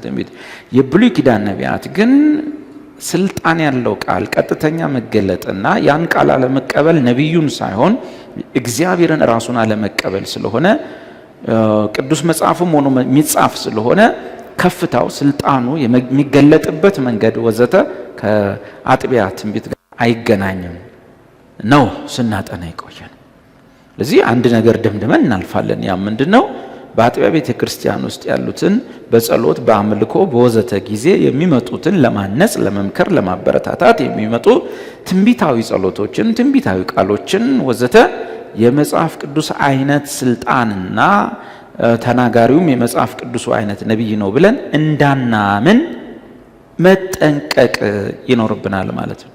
ትንቢት የብሉይ ኪዳን ነቢያት ግን ስልጣን ያለው ቃል ቀጥተኛ መገለጥና ያን ቃል አለመቀበል ነብዩን ሳይሆን እግዚአብሔርን ራሱን አለመቀበል ስለሆነ ቅዱስ መጽሐፍም ሆኖ የሚጻፍ ስለሆነ ከፍታው ስልጣኑ የሚገለጥበት መንገድ ወዘተ ከአጥቢያ ትንቢት ጋር አይገናኝም ነው ስናጠና ይቆየን። ለዚህ አንድ ነገር ደምድመን እናልፋለን። ያ ምንድነው? በአጥቢያ ቤተ ክርስቲያን ውስጥ ያሉትን በጸሎት በአምልኮ በወዘተ ጊዜ የሚመጡትን ለማነጽ ለመምከር ለማበረታታት የሚመጡ ትንቢታዊ ጸሎቶችን ትንቢታዊ ቃሎችን ወዘተ የመጽሐፍ ቅዱስ አይነት ስልጣንና ተናጋሪውም የመጽሐፍ ቅዱስ አይነት ነብይ ነው ብለን እንዳናምን መጠንቀቅ ይኖርብናል ማለት ነው።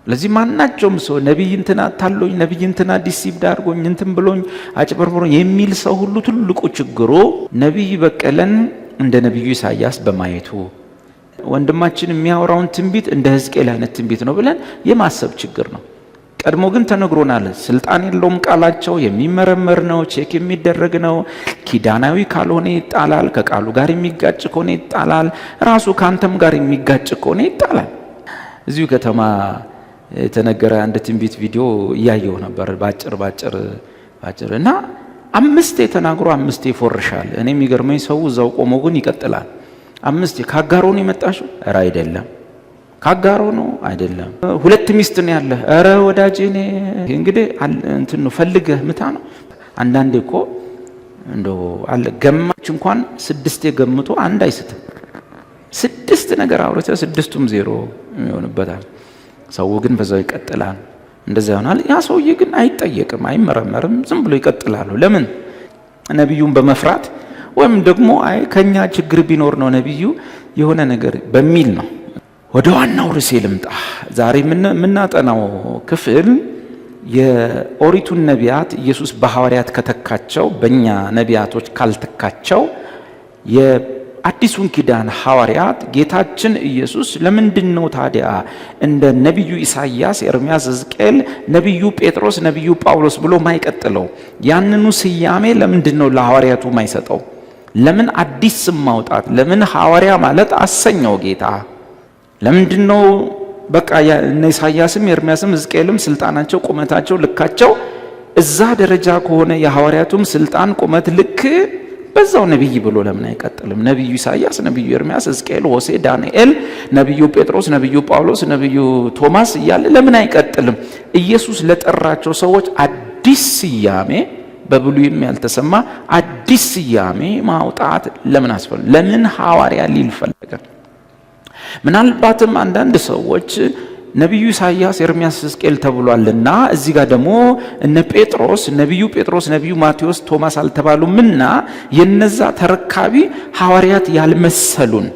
ለዚህ ማናቸውም ሰው ነብይ እንትና ታሎኝ ነብይ እንትና ዲሲፕድ አድርጎኝ እንትን ብሎኝ አጭበርብሮ የሚል ሰው ሁሉ ትልቁ ችግሩ ነብይ በቀለን እንደ ነብዩ ኢሳያስ በማየቱ ወንድማችን የሚያወራውን ትንቢት እንደ ሕዝቅኤል አይነት ትንቢት ነው ብለን የማሰብ ችግር ነው። ቀድሞ ግን ተነግሮናል። ስልጣን የለውም ቃላቸው የሚመረመር ነው፣ ቼክ የሚደረግ ነው። ኪዳናዊ ካልሆነ ይጣላል፣ ከቃሉ ጋር የሚጋጭ ከሆነ ይጣላል፣ ራሱ ካንተም ጋር የሚጋጭ ከሆነ ይጣላል። እዚሁ ከተማ የተነገረ አንድ ትንቢት ቪዲዮ እያየው ነበር ባጭር እና 5 ተናግሮ 5 ይፎርሻል። እኔ የሚገርመኝ ሰው እዛው ቆሞ ግን ይቀጥላል። 5 ካጋሮ ነው የመጣሽው? ኧረ አይደለም። ካጋሮ ነው? አይደለም። 2 ሚስት ነው ያለ? ኧረ ወዳጄ እኔ እንግዲህ እንትን ነው ፈልገህ ምታ ነው። አንዳንዴ እኮ እንደው አለ ገማች እንኳን 6 ገምቶ አንድ አይስትም። 6 ነገር አውርተ 6ቱም 0 ይሆንበታል። ሰው ግን በዛው ይቀጥላል። እንደዛ ይሆናል። ያ ሰውዬ ግን አይጠየቅም፣ አይመረመርም፣ ዝም ብሎ ይቀጥላል። ለምን? ነብዩን በመፍራት ወይም ደግሞ አይ ከኛ ችግር ቢኖር ነው ነብዩ የሆነ ነገር በሚል ነው። ወደ ዋናው ርዕሴ ልምጣ። ዛሬ የምናጠናው ክፍል የኦሪቱን ነቢያት ኢየሱስ በሐዋርያት ከተካቸው በእኛ ነቢያቶች ካልተካቸው የአዲሱን ኪዳን ሐዋርያት ጌታችን ኢየሱስ ለምንድን ነው ታዲያ እንደ ነቢዩ ኢሳያስ፣ ኤርምያስ፣ ሕዝቅኤል፣ ነቢዩ ጴጥሮስ፣ ነቢዩ ጳውሎስ ብሎ ማይቀጥለው? ያንኑ ስያሜ ለምንድን ነው ለሐዋርያቱ ማይሰጠው? ለምን አዲስ ስም ማውጣት? ለምን ሐዋርያ ማለት አሰኘው ጌታ? ለምንድን ነው በቃ እነ ኢሳያስም ኤርምያስም ሕዝቅኤልም ስልጣናቸው ቁመታቸው ልካቸው እዛ ደረጃ ከሆነ የሐዋርያቱም ስልጣን ቁመት ልክ በዛው ነብይ ብሎ ለምን አይቀጥልም? ነብዩ ኢሳያስ፣ ነብዩ ኤርምያስ፣ ሕዝቅኤል፣ ሆሴ፣ ዳንኤል፣ ነብዩ ጴጥሮስ፣ ነብዩ ጳውሎስ፣ ነብዩ ቶማስ እያለ ለምን አይቀጥልም? ኢየሱስ ለጠራቸው ሰዎች አዲስ ስያሜ በብሉይም ያልተሰማ አዲስ ስያሜ ማውጣት ለምን አስፈለገ? ለምን ሐዋርያ ሊል ፈለገ? ምናልባትም አንዳንድ ሰዎች ነብዩ ኢሳያስ፣ ኤርምያስ፣ ሕዝቅኤል ተብሏልና እዚህ ጋር ደግሞ እነ ጴጥሮስ፣ ነብዩ ጴጥሮስ፣ ነብዩ ማቴዎስ፣ ቶማስ አልተባሉምና የነዛ ተረካቢ ሐዋርያት ያልመሰሉን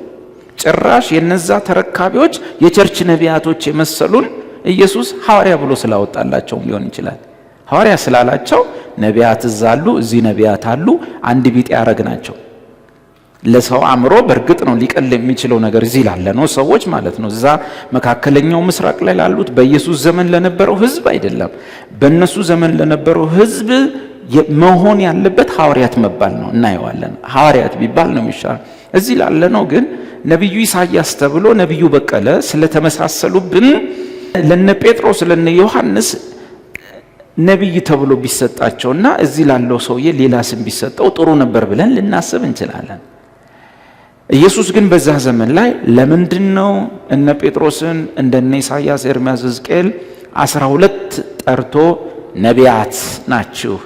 ጭራሽ የነዛ ተረካቢዎች የቸርች ነቢያቶች የመሰሉን ኢየሱስ ሐዋርያ ብሎ ስላወጣላቸው ሊሆን ይችላል። ሐዋርያ ስላላቸው ነቢያት እዛሉ እዚህ ነቢያት አሉ አንድ ቢጤ ያረግናቸው። ለሰው አእምሮ በእርግጥ ነው ሊቀል የሚችለው ነገር እዚህ ላለ ነው ሰዎች ማለት ነው። እዛ መካከለኛው ምስራቅ ላይ ላሉት በኢየሱስ ዘመን ለነበረው ሕዝብ አይደለም። በእነሱ ዘመን ለነበረው ሕዝብ መሆን ያለበት ሐዋርያት መባል ነው። እናየዋለን። ሐዋርያት ቢባል ነው የሚሻለው። እዚህ ላለ ነው ግን ነብዩ ኢሳያስ ተብሎ ነብዩ በቀለ ስለተመሳሰሉብን ለነ ጴጥሮስ ለነ ዮሐንስ ነብይ ተብሎ ቢሰጣቸውና እዚህ ላለው ሰውዬ ሌላ ስም ቢሰጠው ጥሩ ነበር ብለን ልናስብ እንችላለን። ኢየሱስ ግን በዛ ዘመን ላይ ለምንድነው እነ ጴጥሮስን እንደነ ኢሳያስ፣ ኤርምያስ፣ ሕዝቅኤል 12 ጠርቶ ነቢያት ናችሁ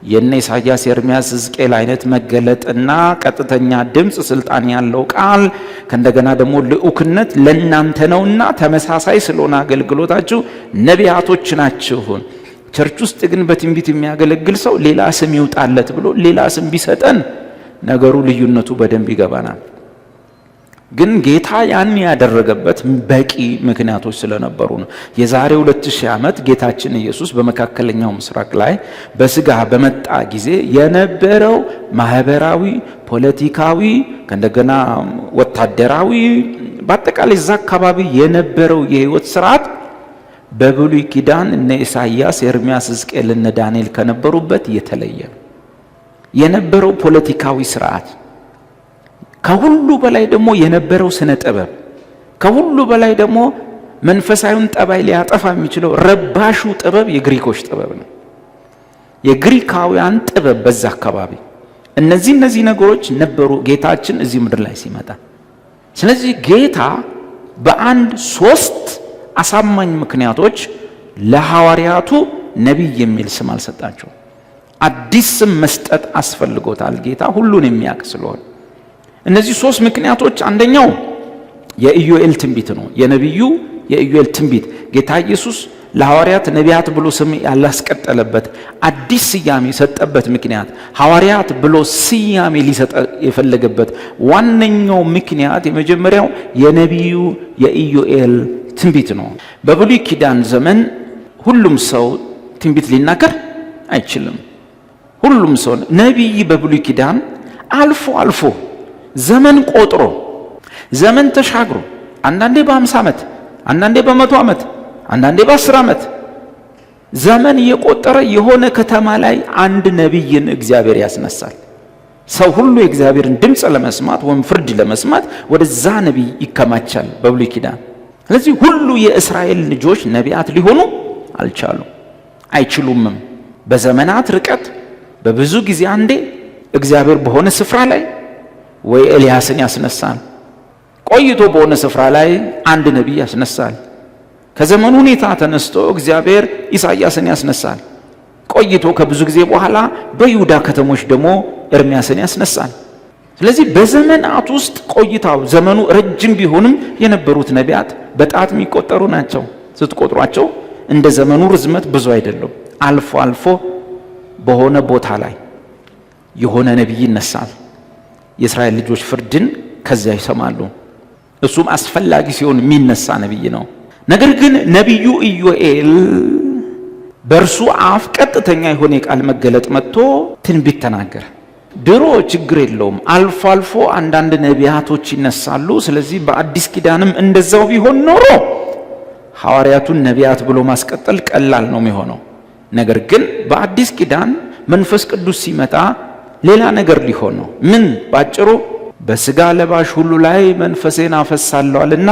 የነ ኢሳያስ፣ ኤርምያስ፣ ሕዝቅኤል አይነት መገለጥና ቀጥተኛ ድምጽ ስልጣን ያለው ቃል ከእንደገና ደግሞ ልዑክነት ለእናንተ ነውና ተመሳሳይ ስለሆነ አገልግሎታችሁ ነቢያቶች ናችሁ። ቸርች ውስጥ ግን በትንቢት የሚያገለግል ሰው ሌላ ስም ይውጣለት ብሎ ሌላ ስም ቢሰጠን ነገሩ ልዩነቱ በደንብ ይገባናል። ግን ጌታ ያን ያደረገበት በቂ ምክንያቶች ስለነበሩ ነው። የዛሬ 2000 ዓመት ጌታችን ኢየሱስ በመካከለኛው ምስራቅ ላይ በስጋ በመጣ ጊዜ የነበረው ማህበራዊ፣ ፖለቲካዊ ከእንደገና ወታደራዊ በአጠቃላይ እዛ አካባቢ የነበረው የህይወት ስርዓት በብሉይ ኪዳን እነ ኢሳያስ፣ ኤርምያስ፣ ሕዝቅኤል እነ ዳንኤል ከነበሩበት የተለየ ነው። የነበረው ፖለቲካዊ ስርዓት፣ ከሁሉ በላይ ደግሞ የነበረው ስነ ጥበብ፣ ከሁሉ በላይ ደግሞ መንፈሳዊውን ጠባይ ሊያጠፋ የሚችለው ረባሹ ጥበብ የግሪኮች ጥበብ ነው። የግሪካውያን ጥበብ በዛ አካባቢ እነዚህ ነገሮች ነበሩ ጌታችን እዚህ ምድር ላይ ሲመጣ። ስለዚህ ጌታ በአንድ 3 አሳማኝ ምክንያቶች ለሐዋርያቱ ነቢይ የሚል ስም አልሰጣቸው። አዲስ ስም መስጠት አስፈልጎታል ጌታ ሁሉን የሚያውቅ ስለሆነ። እነዚህ 3 ምክንያቶች፣ አንደኛው የኢዮኤል ትንቢት ነው። የነቢዩ የኢዮኤል ትንቢት ጌታ ኢየሱስ ለሐዋርያት ነቢያት ብሎ ስም ያላስቀጠለበት አዲስ ስያሜ የሰጠበት ምክንያት፣ ሐዋርያት ብሎ ስያሜ ሊሰጥ የፈለገበት ዋነኛው ምክንያት የመጀመሪያው የነቢዩ የኢዮኤል ትንቢት ነው። በብሉይ ኪዳን ዘመን ሁሉም ሰው ትንቢት ሊናገር አይችልም። ሁሉም ሰው ነቢይ በብሉይ ኪዳን አልፎ ዘመን ቆጥሮ ዘመን ተሻግሮ አንዳንዴ በ50 ዓመት፣ አንዳንዴ በ100 ዓመት፣ አንዳንዴ በ10 ዓመት ዘመን እየቆጠረ የሆነ ከተማ ላይ አንድ ነቢይን እግዚአብሔር ያስነሳል። ሰው ሁሉ የእግዚአብሔርን ድምፅ ለመስማት ወይም ፍርድ ለመስማት ወደዛ ነቢይ ይከማቻል በብሉይ ኪዳን። ስለዚህ ሁሉ የእስራኤል ልጆች ነቢያት ሊሆኑ አልቻሉም፣ አይችሉምም። በዘመናት ርቀት በብዙ ጊዜ አንዴ እግዚአብሔር በሆነ ስፍራ ላይ ወይ ኤልያስን ያስነሳል፣ ቆይቶ በሆነ ስፍራ ላይ አንድ ነቢይ ያስነሳል። ከዘመኑ ሁኔታ ተነስቶ እግዚአብሔር ኢሳይያስን ያስነሳል፣ ቆይቶ ከብዙ ጊዜ በኋላ በይሁዳ ከተሞች ደግሞ ኤርምያስን ያስነሳል። ስለዚህ በዘመናት ውስጥ ቆይታው ዘመኑ ረጅም ቢሆንም የነበሩት ነቢያት በጣት የሚቆጠሩ ናቸው። ስትቆጥሯቸው እንደ ዘመኑ ርዝመት ብዙ አይደሉም። አልፎ በሆነ ቦታ ላይ የሆነ ነቢይ ይነሳል። የእስራኤል ልጆች ፍርድን ከዚያ ይሰማሉ። እሱም አስፈላጊ ሲሆን የሚነሳ ነቢይ ነው። ነገር ግን ነቢዩ ኢዮኤል በእርሱ አፍ ቀጥተኛ የሆነ የቃል መገለጥ መጥቶ ትንቢት ተናገረ። ድሮ ችግር የለውም፣ አልፎ አንዳንድ ነቢያቶች ይነሳሉ። ስለዚህ በአዲስ ኪዳንም እንደዛው ቢሆን ኖሮ ሐዋርያቱን ነቢያት ብሎ ማስቀጠል ቀላል ነው የሚሆነው። ነገር ግን በአዲስ ኪዳን መንፈስ ቅዱስ ሲመጣ ሌላ ነገር ሊሆን ነው። ምን ባጭሩ በስጋ ለባሽ ሁሉ ላይ መንፈሴን አፈሳለዋልና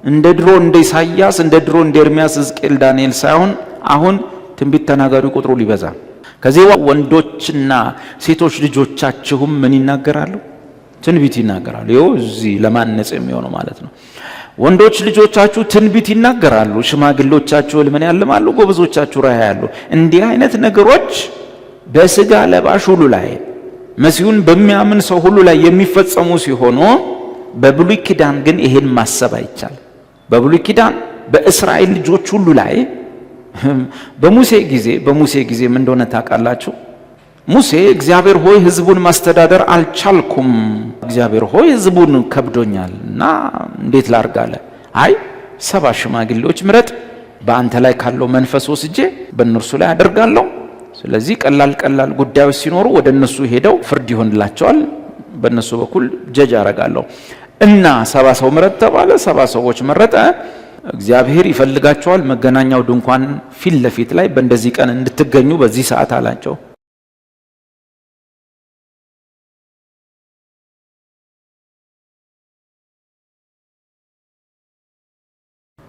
እንደ ድሮ እንደ ኢሳይያስ እንደ ድሮ እንደ ኤርምያስ፣ ሕዝቅኤል፣ ዳንኤል ሳይሆን አሁን ትንቢት ተናጋሪ ቁጥሩ ሊበዛ ከዚህ ወንዶችና ሴቶች ልጆቻችሁም ምን ይናገራሉ? ትንቢት ይናገራሉ። ይኸው እዚህ ለማነጽ የሚሆነው ማለት ነው። ወንዶች ልጆቻችሁ ትንቢት ይናገራሉ፣ ሽማግሌዎቻችሁ ሕልምን ያልማሉ፣ ጎበዞቻችሁ ራእይ ያያሉ። እንዲህ አይነት ነገሮች በስጋ ለባሽ ሁሉ ላይ መሲሁን በሚያምን ሰው ሁሉ ላይ የሚፈጸሙ ሲሆኑ በብሉይ ኪዳን ግን ይሄን ማሰብ አይቻልም። በብሉይ ኪዳን በእስራኤል ልጆች ሁሉ ላይ በሙሴ ጊዜ ምን እንደሆነ ታውቃላችሁ? ሙሴ እግዚአብሔር ሆይ ሕዝቡን ማስተዳደር አልቻልኩም፣ እግዚአብሔር ሆይ ሕዝቡን ከብዶኛል እና እንዴት ላርጋለ? አይ 70 ሽማግሌዎች ምረጥ፣ በአንተ ላይ ካለው መንፈስ ወስጄ በእነርሱ ላይ አደርጋለሁ። ስለዚህ ቀላል ጉዳዮች ሲኖሩ ወደ እነሱ ሄደው ፍርድ ይሆንላቸዋል፣ በእነሱ በኩል ጀጅ አረጋለሁ እና 70 ሰው ምረጥ ተባለ። 70 ሰዎች መረጠ። እግዚአብሔር ይፈልጋቸዋል። መገናኛው ድንኳን ፊት ለፊት ላይ በእንደዚህ ቀን እንድትገኙ በዚህ ሰዓት አላቸው።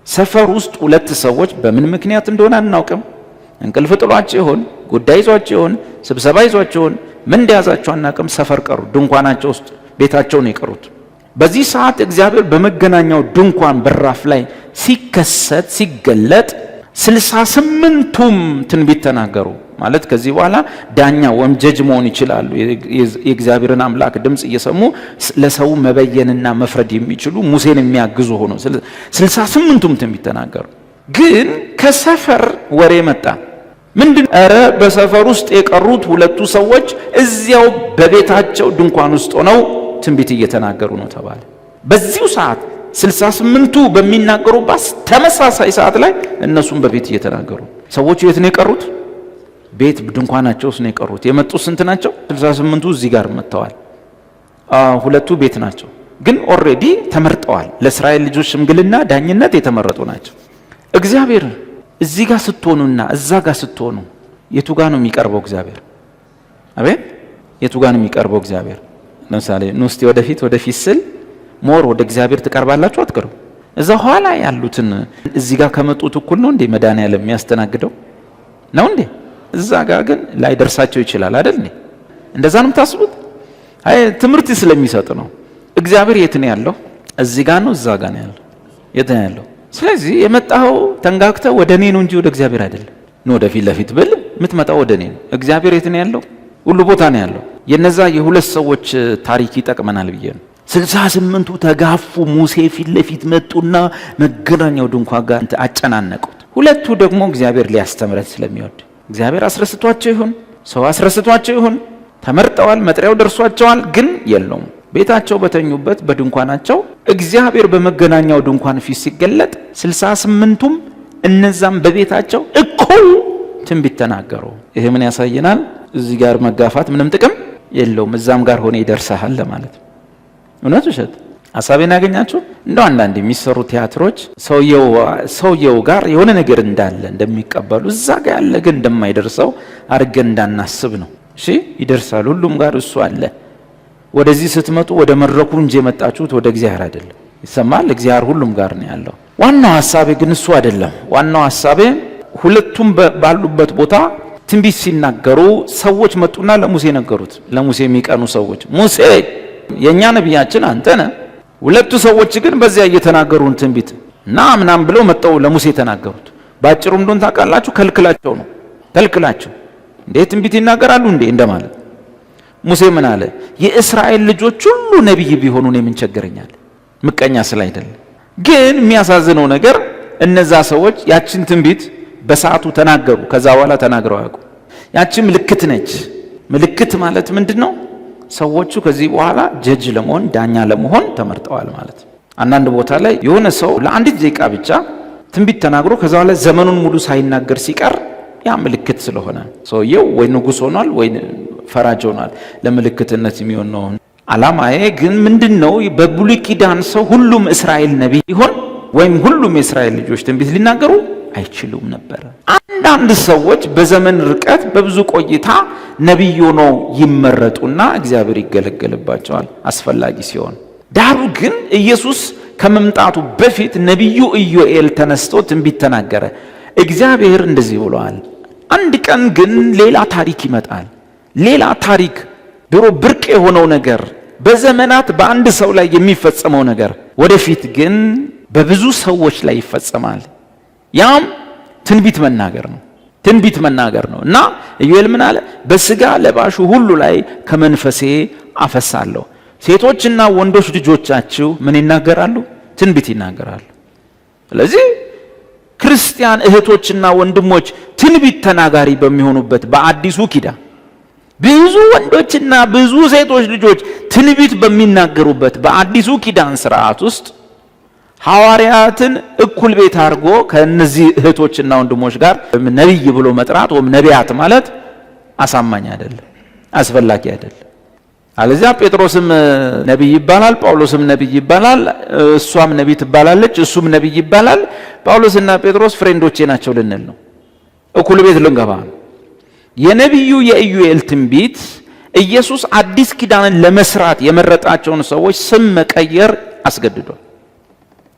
ሰፈር ውስጥ 2 ሰዎች በምን ምክንያት እንደሆነ አናውቅም፣ እንቅልፍ ጥሏቸው ይሆን፣ ጉዳይ ይዟቸው ይሆን፣ ስብሰባ ይዟቸው ይሆን፣ ምን እንደያዛቸው አናውቅም። ሰፈር ቀሩ፣ ድንኳናቸው ውስጥ ቤታቸው ነው የቀሩት። በዚህ ሰዓት እግዚአብሔር በመገናኛው ድንኳን በራፍ ላይ ሲከሰት ሲገለጥ 68ቱም ትንቢት ተናገሩ። ማለት ከዚህ በኋላ ዳኛ ወይም ጀጅ መሆን ይችላሉ። የእግዚአብሔርን አምላክ ድምፅ እየሰሙ ለሰው መበየንና መፍረድ የሚችሉ ሙሴን የሚያግዙ ሆኖ 68ቱም ትንቢት ተናገሩ። ግን ከሰፈር ወሬ መጣ። ምንድን? ኧረ በሰፈር ውስጥ የቀሩት 2 ሰዎች እዚያው በቤታቸው ድንኳን ውስጥ ሆነው ትንቢት እየተናገሩ ነው ተባለ። በዚሁ ሰዓት 68ቱ በሚናገሩባት ተመሳሳይ ሰዓት ላይ እነሱም በቤት እየተናገሩ። ሰዎቹ የት ነው የቀሩት? ቤት ድንኳናቸው ውስጥ ነው የቀሩት። የመጡት ስንት ናቸው? 68ቱ እዚህ ጋር መጥተዋል። 2ቱ ቤት ናቸው፣ ግን ኦልሬዲ ተመርጠዋል። ለእስራኤል ልጆች ሽምግልና ዳኝነት የተመረጡ ናቸው። እግዚአብሔር እዚህ ጋር ስትሆኑና እዛ ጋር ስትሆኑ የቱ ጋር ነው የሚቀርበው? እግዚአብሔር አቤት የቱ ጋር ነው የሚቀርበው እግዚአብሔር? ለምሳሌ ንስቲ ወደፊት ስል ሞር ወደ እግዚአብሔር ትቀርባላችሁ አትቀርቡ? እዛ ኋላ ያሉትን እዚህ ጋር ከመጡት እኩል ነው እንዴ መድኃኒዓለም የሚያስተናግደው ነው እንዴ? እዛ ጋር ግን ላይ ደርሳቸው ይችላል አይደል እንዴ? እንደዛ ነው የምታስቡት? አይ ትምህርት ስለሚሰጥ ነው። እግዚአብሔር የት ነው ያለው? እዚህ ጋር ነው እዛ ጋር ነው ያለው? የት ነው ያለው? ስለዚህ የመጣው ተንጋግተ ወደ እኔ ነው እንጂ ወደ እግዚአብሔር አይደለም። ነው ወደፊት ለፊት ብል የምትመጣው ወደ እኔ ነው። እግዚአብሔር የት ነው ያለው? ሁሉ ቦታ ነው ያለው። የነዛ የሁለት ሰዎች ታሪክ ይጠቅመናል ብዬ ነው። 68ቱ ተጋፉ። ሙሴ ፊት ለፊት መጡና መገናኛው ድንኳን ጋር አጨናነቁት። ሁለቱ ደግሞ እግዚአብሔር ሊያስተምረት ስለሚወድ እግዚአብሔር አስረስቷቸው ይሁን ሰው አስረስቷቸው ይሁን ተመርጠዋል፣ መጥሪያው ደርሷቸዋል፣ ግን የለውም። ቤታቸው በተኙበት በድንኳናቸው እግዚአብሔር በመገናኛው ድንኳን ፊት ሲገለጥ 68ቱም እነዛም በቤታቸው እኩል ትንቢት ተናገሩ። ይሄ ምን ያሳየናል? እዚህ ጋር መጋፋት ምንም ጥቅም የለውም። እዛም ጋር ሆነ ይደርሳል ለማለት። እውነት ውሸት? ሐሳቤን ያገኛችሁ? እንደው አንዳንድ የሚሰሩ ቲያትሮች ሰውየው ጋር የሆነ ነገር እንዳለ እንደሚቀበሉ እዛ ጋር ያለ ግን እንደማይደርሰው አድርገን እንዳናስብ ነው። እሺ ይደርሳል፣ ሁሉም ጋር እሱ አለ። ወደዚህ ስትመጡ ወደ መድረኩ እንጂ የመጣችሁት ወደ እግዚአብሔር አይደለም። ይሰማል? እግዚአብሔር ሁሉም ጋር ነው ያለው። ዋናው ሐሳቤ ግን እሱ አይደለም። ዋናው ሐሳቤ ሁለቱም ባሉበት ቦታ ትንቢት ሲናገሩ ሰዎች መጡና ለሙሴ ነገሩት። ለሙሴ የሚቀኑ ሰዎች፣ ሙሴ የኛ ነቢያችን አንተ ነህ። ሁለቱ ሰዎች ግን በዚያ እየተናገሩን ትንቢት እና ምናም ብለው መጣው ለሙሴ ተናገሩት። ባጭሩ እንደሆነ ታውቃላችሁ፣ ከልክላቸው ነው። ከልክላቸው እንዴ ትንቢት ይናገራሉ እንዴ እንደማለት። ሙሴ ምን አለ? የእስራኤል ልጆች ሁሉ ነቢይ ቢሆኑ ነው ምን ቸገረኛል? ምቀኛ ስላይደለ። ግን የሚያሳዝነው ነገር እነዛ ሰዎች ያችን ትንቢት በሰዓቱ ተናገሩ። ከዛ በኋላ ተናግረው ያውቁ። ያቺ ምልክት ነች። ምልክት ማለት ምንድነው? ሰዎቹ ከዚህ በኋላ ጀጅ ለመሆን ዳኛ ለመሆን ተመርጠዋል ማለት። አንዳንድ ቦታ ላይ የሆነ ሰው ለአንዲት ደቂቃ ብቻ ትንቢት ተናግሮ ከዛ በኋላ ዘመኑን ሙሉ ሳይናገር ሲቀር ያ ምልክት ስለሆነ ሰውየው ወይ ንጉሥ ሆኗል ወይ ፈራጅ ሆኗል። ለምልክትነት የሚሆን ነው። ዓላማዬ ግን ምንድነው? በብሉይ ኪዳን ሰው ሁሉም እስራኤል ነቢይ ይሆን ወይም ሁሉም የእስራኤል ልጆች ትንቢት ሊናገሩ አይችሉም ነበር። አንዳንድ ሰዎች በዘመን ርቀት በብዙ ቆይታ ነቢይ ሆነው ይመረጡና እግዚአብሔር ይገለገልባቸዋል አስፈላጊ ሲሆን። ዳሩ ግን ኢየሱስ ከመምጣቱ በፊት ነቢዩ ኢዮኤል ተነስቶ ትንቢት ተናገረ። እግዚአብሔር እንደዚህ ብሏል። አንድ ቀን ግን ሌላ ታሪክ ይመጣል። ሌላ ታሪክ፣ ድሮ ብርቅ የሆነው ነገር፣ በዘመናት በአንድ ሰው ላይ የሚፈጸመው ነገር ወደፊት ግን በብዙ ሰዎች ላይ ይፈጸማል። ያም ትንቢት መናገር ነው። ትንቢት መናገር ነው። እና ኢዮኤል ምን አለ? በስጋ ለባሹ ሁሉ ላይ ከመንፈሴ አፈሳለሁ። ሴቶችና ወንዶች ልጆቻችሁ ምን ይናገራሉ? ትንቢት ይናገራሉ። ስለዚህ ክርስቲያን እህቶችና ወንድሞች ትንቢት ተናጋሪ በሚሆኑበት በአዲሱ ኪዳን ብዙ ወንዶችና ብዙ ሴቶች ልጆች ትንቢት በሚናገሩበት በአዲሱ ኪዳን ስርዓት ውስጥ ሐዋርያትን እኩል ቤት አድርጎ ከነዚህ እህቶችና ወንድሞች ጋር ነቢይ ብሎ መጥራት ወይም ነቢያት ማለት አሳማኝ አይደለም፣ አስፈላጊ አይደለም። አለዚያ ጴጥሮስም ነቢይ ይባላል፣ ጳውሎስም ነቢይ ይባላል፣ እሷም ነቢይ ትባላለች፣ እሱም ነቢይ ይባላል። ጳውሎስና ጴጥሮስ ፍሬንዶቼ ናቸው ልንል ነው፣ እኩል ቤት ልንገባ ነው። የነቢዩ የኢዮኤል ትንቢት ኢየሱስ አዲስ ኪዳንን ለመስራት የመረጣቸውን ሰዎች ስም መቀየር አስገድዷል።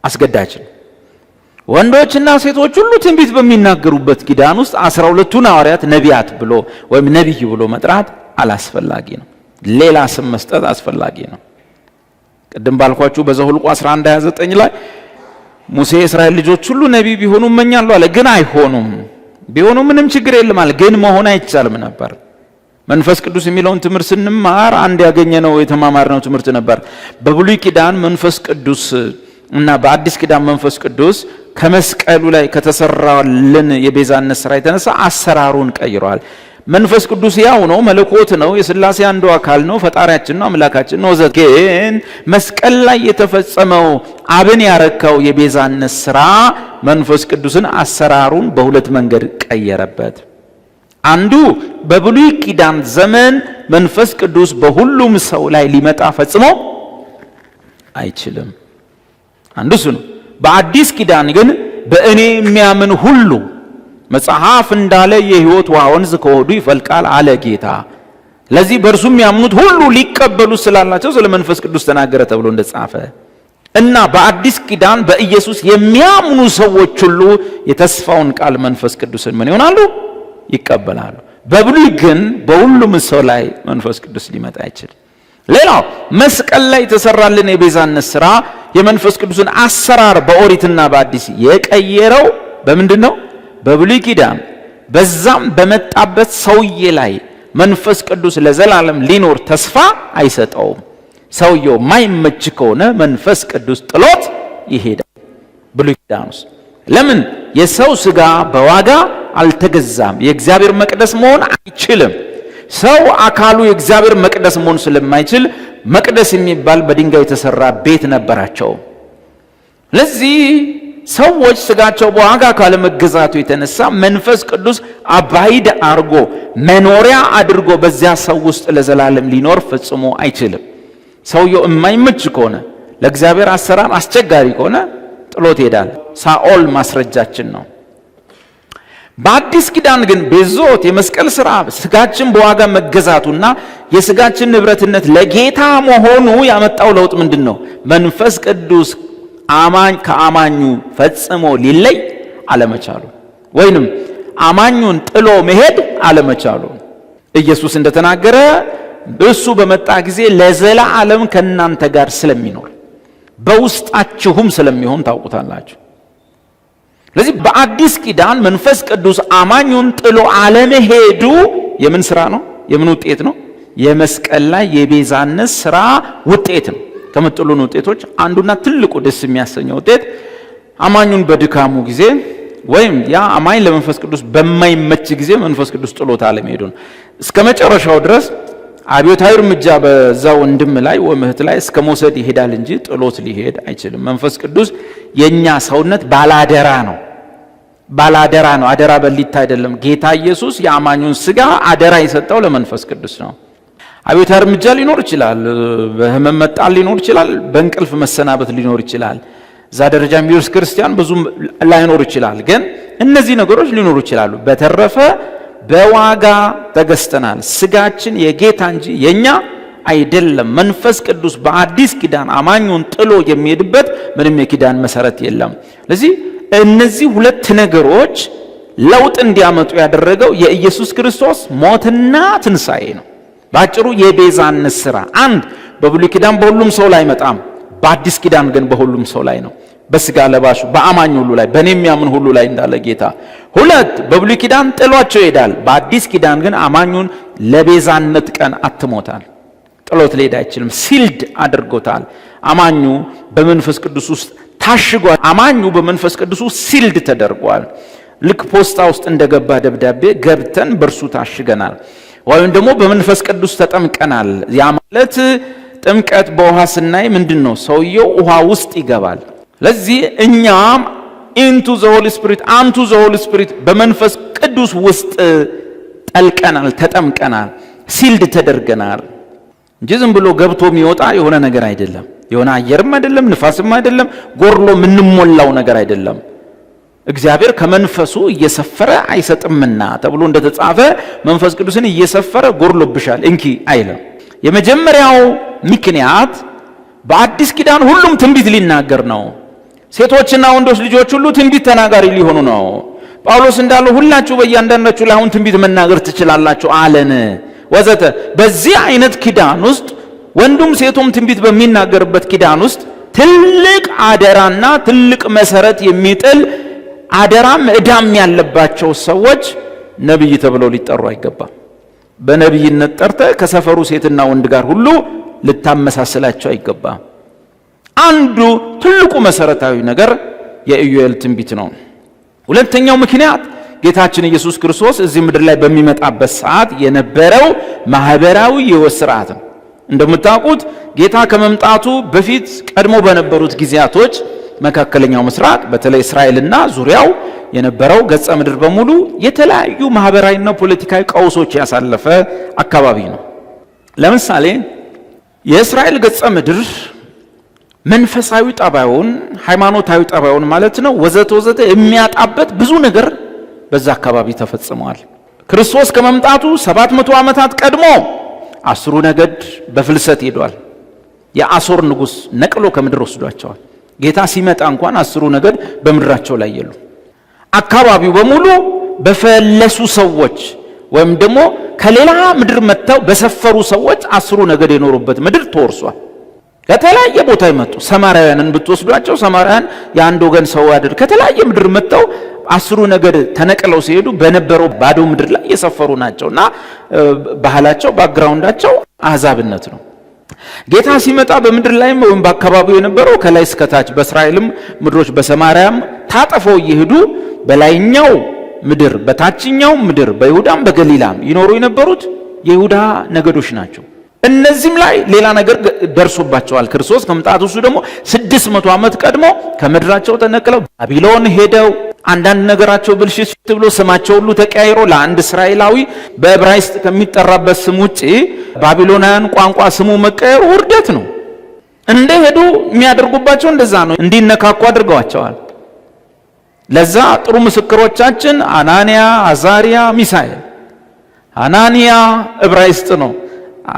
አስገዳጅ ነው። ወንዶችና ሴቶች ሁሉ ትንቢት በሚናገሩበት ኪዳን ውስጥ 12ቱን ሐዋርያት ነቢያት ብሎ ወይም ነቢይ ብሎ መጥራት አላስፈላጊ ነው። ሌላ ስም መስጠት አስፈላጊ ነው። ቅድም ባልኳችሁ በዘኍልቍ 11:29 ላይ ሙሴ የእስራኤል ልጆች ሁሉ ነቢይ ቢሆኑ እመኛለሁ አለ። ግን አይሆኑም። ቢሆኑ ምንም ችግር የለም አለ። ግን መሆን አይቻልም ነበር። መንፈስ ቅዱስ የሚለውን ትምህርት ስንማር አንድ ያገኘነው የተማማርነው ትምህርት ነበር። በብሉይ ኪዳን መንፈስ ቅዱስ እና በአዲስ ኪዳን መንፈስ ቅዱስ ከመስቀሉ ላይ ከተሰራልን የቤዛነት ሥራ የተነሳ አሰራሩን ቀይሯል። መንፈስ ቅዱስ ያው ነው፣ መለኮት ነው፣ የሥላሴ አንዱ አካል ነው፣ ፈጣሪያችን ነው፣ አምላካችን ነው ወዘተ። ግን መስቀል ላይ የተፈጸመው አብን ያረካው የቤዛነት ሥራ መንፈስ ቅዱስን አሰራሩን በሁለት መንገድ ቀየረበት። አንዱ በብሉይ ኪዳን ዘመን መንፈስ ቅዱስ በሁሉም ሰው ላይ ሊመጣ ፈጽሞ አይችልም። አንዱ እሱ ነው። በአዲስ ኪዳን ግን በእኔ የሚያምን ሁሉ መጽሐፍ እንዳለ የሕይወት ውሃ ወንዝ ከሆዱ ይፈልቃል አለ ጌታ። ለዚህ በእርሱም ያምኑት ሁሉ ሊቀበሉ ስላላቸው ስለ መንፈስ ቅዱስ ተናገረ ተብሎ እንደጻፈ እና በአዲስ ኪዳን በኢየሱስ የሚያምኑ ሰዎች ሁሉ የተስፋውን ቃል መንፈስ ቅዱስን ምን ይሆናሉ? ይቀበላሉ። በብሉይ ግን በሁሉም ሰው ላይ መንፈስ ቅዱስ ሊመጣ አይችልም። ሌላው መስቀል ላይ የተሰራልን የቤዛነት ሥራ የመንፈስ ቅዱስን አሰራር በኦሪትና በአዲስ የቀየረው በምንድን ነው? በብሉይ ኪዳን በዛም በመጣበት ሰውዬ ላይ መንፈስ ቅዱስ ለዘላለም ሊኖር ተስፋ አይሰጠውም። ሰውየው ማይመች ከሆነ መንፈስ ቅዱስ ጥሎት ይሄዳል። ብሉይ ኪዳን ውስጥ ለምን? የሰው ሥጋ በዋጋ አልተገዛም። የእግዚአብሔር መቅደስ መሆን አይችልም። ሰው አካሉ የእግዚአብሔር መቅደስ መሆን ስለማይችል መቅደስ የሚባል በድንጋይ የተሰራ ቤት ነበራቸው። ለዚህ ሰዎች ሥጋቸው በዋጋ ካለመገዛቱ የተነሳ መንፈስ ቅዱስ አባይድ አድርጎ መኖሪያ አድርጎ በዚያ ሰው ውስጥ ለዘላለም ሊኖር ፈጽሞ አይችልም። ሰውየው የማይመች ከሆነ ለእግዚአብሔር አሰራር አስቸጋሪ ከሆነ ጥሎት ይሄዳል። ሳኦል ማስረጃችን ነው። በአዲስ ኪዳን ግን ቤዞት የመስቀል ሥራ ሥጋችን በዋጋ መገዛቱና የሥጋችን ንብረትነት ለጌታ መሆኑ ያመጣው ለውጥ ምንድን ነው? መንፈስ ቅዱስ አማኝ ከአማኙ ፈጽሞ ሊለይ አለመቻሉ ወይንም አማኙን ጥሎ መሄድ አለመቻሉ። ኢየሱስ እንደተናገረ እሱ በመጣ ጊዜ ለዘላለም ከእናንተ ጋር ስለሚኖር በውስጣችሁም ስለሚሆን ታውቁታላችሁ። ስለዚህ በአዲስ ኪዳን መንፈስ ቅዱስ አማኙን ጥሎ አለመሄዱ የምን ሥራ ነው? የምን ውጤት ነው? የመስቀል ላይ የቤዛነት ሥራ ውጤት ነው። ከመጥሉን ውጤቶች አንዱና ትልቁ ደስ የሚያሰኘው ውጤት አማኙን በድካሙ ጊዜ ወይም ያ አማኝ ለመንፈስ ቅዱስ በማይመች ጊዜ መንፈስ ቅዱስ ጥሎት አለመሄዱ ነው። እስከ መጨረሻው ድረስ አብዮታዊ እርምጃ በዛ ወንድም ላይ ወይም እህት ላይ እስከ መውሰድ ይሄዳል እንጂ ጥሎት ሊሄድ አይችልም። መንፈስ ቅዱስ የኛ ሰውነት ባላደራ ነው። ባላደራ ነው። አደራ በሊታ አይደለም። ጌታ ኢየሱስ የአማኙን ሥጋ አደራ የሰጠው ለመንፈስ ቅዱስ ነው። አብዮታዊ እርምጃ ሊኖር ይችላል። በህመም መጣል ሊኖር ይችላል። በእንቅልፍ መሰናበት ሊኖር ይችላል። እዛ ደረጃ የሚወርስ ክርስቲያን ብዙ ላይኖር ይችላል። ግን እነዚህ ነገሮች ሊኖሩ ይችላሉ። በተረፈ በዋጋ ተገዝተናል። ሥጋችን የጌታ እንጂ የኛ አይደለም። መንፈስ ቅዱስ በአዲስ ኪዳን አማኙን ጥሎ የሚሄድበት ምንም የኪዳን መሰረት የለም። ስለዚህ እነዚህ ሁለት ነገሮች ለውጥ እንዲያመጡ ያደረገው የኢየሱስ ክርስቶስ ሞትና ትንሣኤ ነው። ባጭሩ የቤዛነት ሥራ አንድ በብሉይ ኪዳን በሁሉም ሰው ላይ አይመጣም። በአዲስ ኪዳን ግን በሁሉም ሰው ላይ ነው። በሥጋ ለባሹ በአማኝ ሁሉ ላይ በእኔ የሚያምን ሁሉ ላይ እንዳለ ጌታ። ሁለት በብሉይ ኪዳን ጥሏቸው ይሄዳል። በአዲስ ኪዳን ግን አማኙን ለቤዛነት ቀን አትሞታል። ጥሎት ሊሄድ አይችልም። ሲልድ አድርጎታል። አማኙ በመንፈስ ቅዱስ ውስጥ ታሽጓል። አማኙ በመንፈስ ቅዱስ ውስጥ ሲልድ ተደርጓል። ልክ ፖስታ ውስጥ እንደገባ ደብዳቤ ገብተን በእርሱ ታሽገናል። ወይም ደግሞ በመንፈስ ቅዱስ ተጠምቀናል። ያ ማለት ጥምቀት በውሃ ስናይ ምንድን ነው? ሰውየው ውሃ ውስጥ ይገባል። ለዚህ እኛም ኢንቱ ዘ ሆሊ ስፒሪት አንቱ ዘ ሆሊ ስፒሪት በመንፈስ ቅዱስ ውስጥ ጠልቀናል፣ ተጠምቀናል፣ ሲልድ ተደርገናል እንጂ ዝም ብሎ ገብቶ የሚወጣ የሆነ ነገር አይደለም። የሆነ አየርም አይደለም፣ ንፋስም አይደለም፣ ጎርሎ የምንሞላው ነገር አይደለም። እግዚአብሔር ከመንፈሱ እየሰፈረ አይሰጥምና ተብሎ እንደተጻፈ መንፈስ ቅዱስን እየሰፈረ ጎርሎብሻል እንኪ አይልም። የመጀመሪያው ምክንያት በአዲስ ኪዳን ሁሉም ትንቢት ሊናገር ነው። ሴቶችና ወንዶች ልጆች ሁሉ ትንቢት ተናጋሪ ሊሆኑ ነው። ጳውሎስ እንዳለው ሁላችሁ በእያንዳንዳችሁ ላይ አሁን ትንቢት መናገር ትችላላችሁ አለን ወዘተ። በዚህ አይነት ኪዳን ውስጥ ወንዱም ሴቱም ትንቢት በሚናገርበት ኪዳን ውስጥ ትልቅ አደራና ትልቅ መሰረት የሚጥል አደራም ዕዳም ያለባቸው ሰዎች ነቢይ ተብለው ሊጠሩ አይገባም። በነቢይነት ጠርተህ ከሰፈሩ ሴትና ወንድ ጋር ሁሉ ልታመሳስላቸው አይገባም። አንዱ ትልቁ መሰረታዊ ነገር የኢዮኤል ትንቢት ነው። ሁለተኛው ምክንያት ጌታችን ኢየሱስ ክርስቶስ እዚህ ምድር ላይ በሚመጣበት ሰዓት የነበረው ማህበራዊ የሕይወት ሥርዓት ነው። እንደምታውቁት ጌታ ከመምጣቱ በፊት ቀድሞ በነበሩት ጊዜያቶች መካከለኛው ምስራቅ በተለይ እስራኤልና ዙሪያው የነበረው ገጸ ምድር በሙሉ የተለያዩ ማህበራዊና ፖለቲካዊ ቀውሶች ያሳለፈ አካባቢ ነው። ለምሳሌ የእስራኤል ገጸ ምድር መንፈሳዊ ጠባዩን፣ ሃይማኖታዊ ጠባዩን ማለት ነው ወዘተ ወዘተ የሚያጣበት ብዙ ነገር በዛ አካባቢ ተፈጽሟል። ክርስቶስ ከመምጣቱ 700 ዓመታት ቀድሞ 10 ነገድ በፍልሰት ሄዷል። የአሦር ንጉሥ ነቅሎ ከምድር ወስዷቸዋል። ጌታ ሲመጣ እንኳን 10 ነገድ በምድራቸው ላይ የሉ። አካባቢው በሙሉ በፈለሱ ሰዎች ወይም ደግሞ ከሌላ ምድር መጥተው በሰፈሩ ሰዎች 10 ነገድ የኖሩበት ምድር ተወርሷል። ከተለያየ ቦታ ይመጡ ሰማርያውያንን ብትወስዷቸው ሰማርያውያን የአንድ ወገን ሰው አይደል። ከተለያየ ምድር መጥተው 10 ነገድ ተነቅለው ሲሄዱ በነበረው ባዶ ምድር ላይ የሰፈሩ ናቸውና ባህላቸው ባክግራውንዳቸው አሕዛብነት ነው። ጌታ ሲመጣ በምድር ላይም ወይም በአካባቢው የነበረው ከላይ እስከ ታች በእስራኤልም ምድሮች በሰማርያም ታጠፈው እየሄዱ በላይኛው ምድር በታችኛው ምድር በይሁዳም በገሊላም ይኖሩ የነበሩት የይሁዳ ነገዶች ናቸው። እነዚህም ላይ ሌላ ነገር ደርሶባቸዋል። ክርስቶስ ከመምጣቱ እሱ ደግሞ 600 ዓመት ቀድሞ ከምድራቸው ተነቅለው ባቢሎን ሄደው አንዳንድ ነገራቸው ብልሽት ብሎ ስማቸው ሁሉ ተቀያይሮ ለአንድ እስራኤላዊ በዕብራይስጥ ከሚጠራበት ስም ውጪ ባቢሎናውያን ቋንቋ ስሙ መቀየሩ ውርደት ነው። እንደሄዱ የሚያደርጉባቸው እንደዛ ነው። እንዲነካኩ አድርገዋቸዋል። ለዛ ጥሩ ምስክሮቻችን አናንያ፣ አዛሪያ፣ ሚሳኤል። አናንያ ዕብራይስጥ ነው።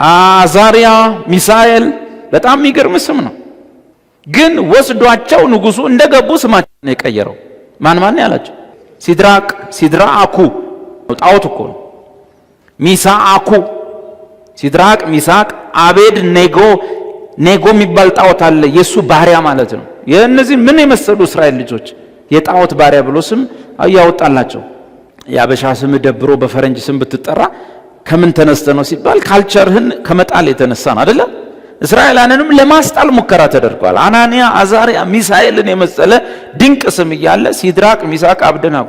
አዛሪያ፣ ሚሳኤል በጣም የሚገርም ስም ነው። ግን ወስዷቸው ንጉሱ እንደገቡ ስማቸው ነው የቀየረው። ማን ያላቸው? ሲድራአኩ ጣዖት እኮ ነው። ሚሳአኩ ሲድራቅ፣ ሚሳቅ፣ አቤድ ኔጎ የሚባል ጣዖት አለ። የሱ ባሪያ ማለት ነው። የእነዚህ ምን የመሰሉ እስራኤል ልጆች የጣዖት ባሪያ ብሎ ስም ያወጣላቸው። የአበሻ ስም ደብሮ በፈረንጅ ስም ብትጠራ ከምን ተነስተ ነው ሲባል ካልቸርህን ከመጣል የተነሳ ነው አይደለ? እስራኤላንንም ለማስጣል ሙከራ ተደርጓል። አናንያ፣ አዛሪያ፣ ሚሳኤልን የመሰለ ድንቅ ስም እያለ ሲድራቅ፣ ሚሳቅ፣ አብደናጎ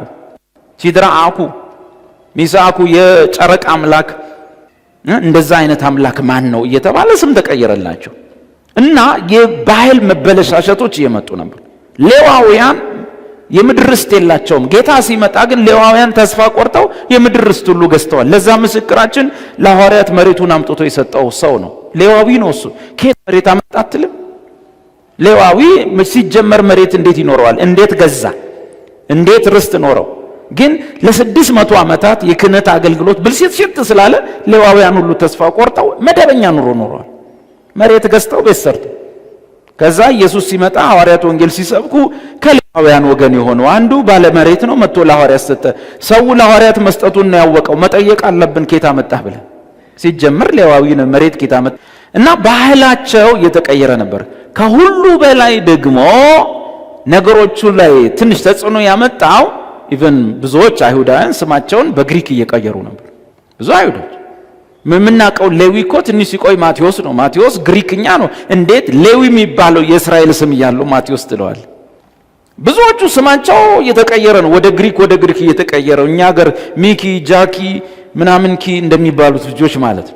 ሲድራአኩ፣ ሚሳአኩ የጨረቃ አምላክ እንደዛ አይነት አምላክ ማን ነው እየተባለ ስም ተቀየረላቸው እና የባህል መበለሻሸቶች እየመጡ ነበር። ሌዋውያን የምድር ርስት የላቸውም። ጌታ ሲመጣ ግን ሌዋውያን ተስፋ ቆርጠው የምድር ርስት ሁሉ ገዝተዋል። ለዛ ምስክራችን ለሐዋርያት መሬቱን አምጥቶ የሰጠው ሰው ነው። ሌዋዊ ነው እሱ። ከየት መሬት አመጣ አትልም። ሌዋዊ ሲጀመር መሬት እንዴት ይኖረዋል? እንዴት ገዛ? እንዴት ርስት ኖረው? ግን ለ600 ዓመታት የክህነት አገልግሎት ብልሽት ስላለ ሌዋውያን ሁሉ ተስፋ ቆርጠው መደበኛ ኑሮ ኖረዋል። መሬት ገዝተው ቤት ሰርተው ከዛ ኢየሱስ ሲመጣ ሐዋርያት ወንጌል ሲሰብኩ ከሌዋውያን ወገን የሆነው አንዱ ባለ መሬት ነው መጥቶ ለሐዋርያት ሰጠ። ሰው ለሐዋርያት መስጠቱን ነው ያወቀው። መጠየቅ አለብን ኬታ መጣህ ብለ ሲጀምር ሌዋዊ ነው መሬት ኬታ መጣ እና ባህላቸው እየተቀየረ ነበር። ከሁሉ በላይ ደግሞ ነገሮቹ ላይ ትንሽ ተጽዕኖ ያመጣው ኢቭን ብዙዎች አይሁዳውያን ስማቸውን በግሪክ እየቀየሩ ነበር። ብዙ አይሁዶች ምንናቀው ሌዊ እኮ ትንሽ ሲቆይ ማቴዎስ ነው። ማቴዎስ ግሪክኛ ነው። እንዴት ሌዊ የሚባለው የእስራኤል ስም ያለው ማቴዎስ ትለዋል? ብዙዎቹ ስማቸው እየተቀየረ ነው። ወደ ግሪክ እየተቀየረ እኛ ሀገር ሚኪ፣ ጃኪ ምናምን ኪ እንደሚባሉት ልጆች ማለት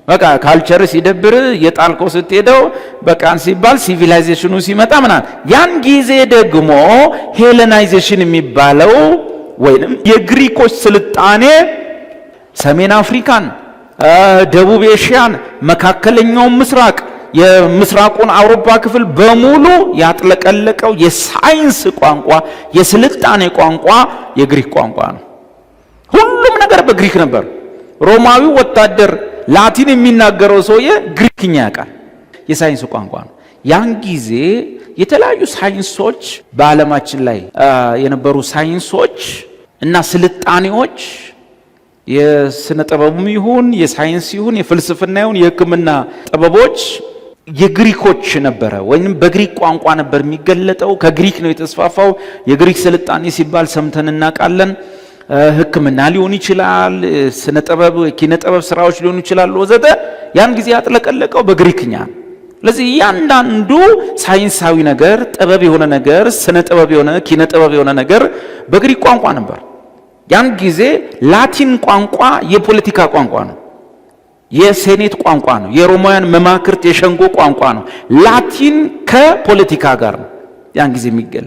በቃ ካልቸር ሲደብር የጣልቆ ስትሄደው በቃን ሲባል ሲቪላይዜሽኑ ሲመጣ ምናምን ያን ጊዜ ደግሞ ሄለናይዜሽን የሚባለው ወይንም የግሪኮች ስልጣኔ ሰሜን አፍሪካን፣ ደቡብ ኤሽያን፣ መካከለኛው ምስራቅ፣ የምስራቁን አውሮፓ ክፍል በሙሉ ያጥለቀለቀው የሳይንስ ቋንቋ የስልጣኔ ቋንቋ የግሪክ ቋንቋ ነው። ሁሉም ነገር በግሪክ ነበር። ሮማዊው ወታደር ላቲን የሚናገረው ሰውዬ ግሪክኛ ያውቃል። የሳይንስ ቋንቋ ነው። ያን ጊዜ የተለያዩ ሳይንሶች በዓለማችን ላይ የነበሩ ሳይንሶች እና ስልጣኔዎች የስነ ጥበቡም ይሁን የሳይንስ ይሁን የፍልስፍና ይሁን የሕክምና ጥበቦች የግሪኮች ነበረ ወይንም በግሪክ ቋንቋ ነበር የሚገለጠው። ከግሪክ ነው የተስፋፋው። የግሪክ ስልጣኔ ሲባል ሰምተን እናውቃለን። ሕክምና ሊሆን ይችላል፣ ስነ ጥበብ፣ ኪነ ጥበብ ስራዎች ሊሆኑ ይችላሉ ወዘተ። ያን ጊዜ ያጥለቀለቀው በግሪክኛ። ስለዚህ እያንዳንዱ ሳይንሳዊ ነገር፣ ጥበብ የሆነ ነገር፣ ስነ ጥበብ የሆነ ኪነ ጥበብ የሆነ ነገር በግሪክ ቋንቋ ነበር። ያን ጊዜ ላቲን ቋንቋ የፖለቲካ ቋንቋ ነው፣ የሴኔት ቋንቋ ነው፣ የሮማውያን መማክርት የሸንጎ ቋንቋ ነው። ላቲን ከፖለቲካ ጋር ነው ያን ጊዜ የሚገል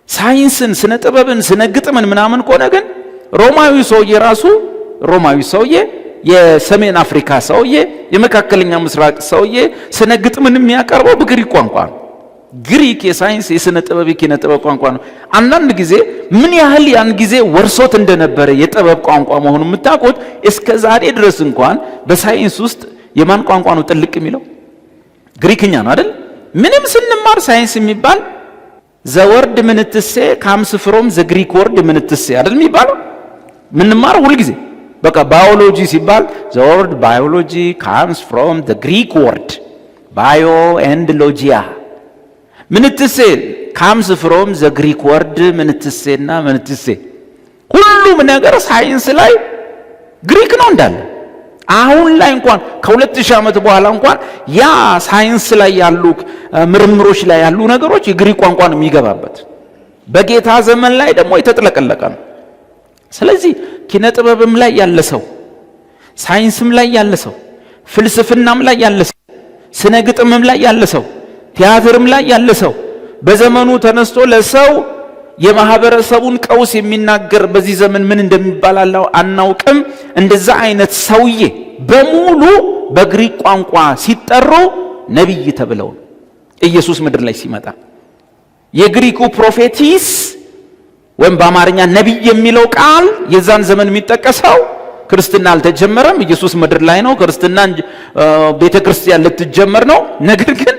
ሳይንስን፣ ስነ ጥበብን፣ ስነ ግጥምን ምናምን ከሆነ ግን ሮማዊ ሰውዬ ራሱ ሮማዊ ሰውዬ፣ የሰሜን አፍሪካ ሰውዬ፣ የመካከለኛ ምስራቅ ሰውዬ ስነ ግጥምን የሚያቀርበው በግሪክ ቋንቋ ነው። ግሪክ የሳይንስ የስነ ጥበብ የኪነ ጥበብ ቋንቋ ነው። አንዳንድ ጊዜ ምን ያህል ያን ጊዜ ወርሶት እንደነበረ የጥበብ ቋንቋ መሆኑን የምታውቁት እስከ ዛሬ ድረስ እንኳን በሳይንስ ውስጥ የማን ቋንቋ ነው ጥልቅ የሚለው? ግሪክኛ ነው አይደል? ምንም ስንማር ሳይንስ የሚባል ዘወርድ ምንትሴ ካምስ ፍሮም ዘ ግሪክ ወርድ ምንትሴ አይደል የሚባለው? ምንማር ሁሉ ጊዜ በቃ ባዮሎጂ ሲባል ዘወርድ ባዮሎጂ ካምስ ፍሮም ዘ ግሪክ ወርድ ባዮ ኤንድ ሎጂያ። ምንትሴ ካምስ ፍሮም ዘ ግሪክ ወርድ ምንትሴና ምንትሴ። ሁሉም ነገር ሳይንስ ላይ ግሪክ ነው እንዳለ። አሁን ላይ እንኳን ከ2000 ዓመት በኋላ እንኳን ያ ሳይንስ ላይ ያሉ ምርምሮች ላይ ያሉ ነገሮች የግሪክ ቋንቋ ነው የሚገባበት። በጌታ ዘመን ላይ ደግሞ የተጥለቀለቀ ነው። ስለዚህ ኪነ ጥበብም ላይ ያለ ሰው፣ ሳይንስም ላይ ያለ ሰው፣ ፍልስፍናም ላይ ያለ ሰው፣ ስነ ግጥምም ላይ ያለ ሰው፣ ቲያትርም ላይ ያለ ሰው በዘመኑ ተነስቶ ለሰው የማህበረሰቡን ቀውስ የሚናገር በዚህ ዘመን ምን እንደሚባል አናውቅም። እንደዛ አይነት ሰውዬ በሙሉ በግሪክ ቋንቋ ሲጠሩ ነቢይ ተብለው ኢየሱስ ምድር ላይ ሲመጣ የግሪኩ ፕሮፌቲስ ወይም በአማርኛ ነቢይ የሚለው ቃል የዛን ዘመን የሚጠቀሰው ክርስትና አልተጀመረም፣ ኢየሱስ ምድር ላይ ነው። ክርስትና ቤተክርስቲያን ልትጀመር ነው። ነገር ግን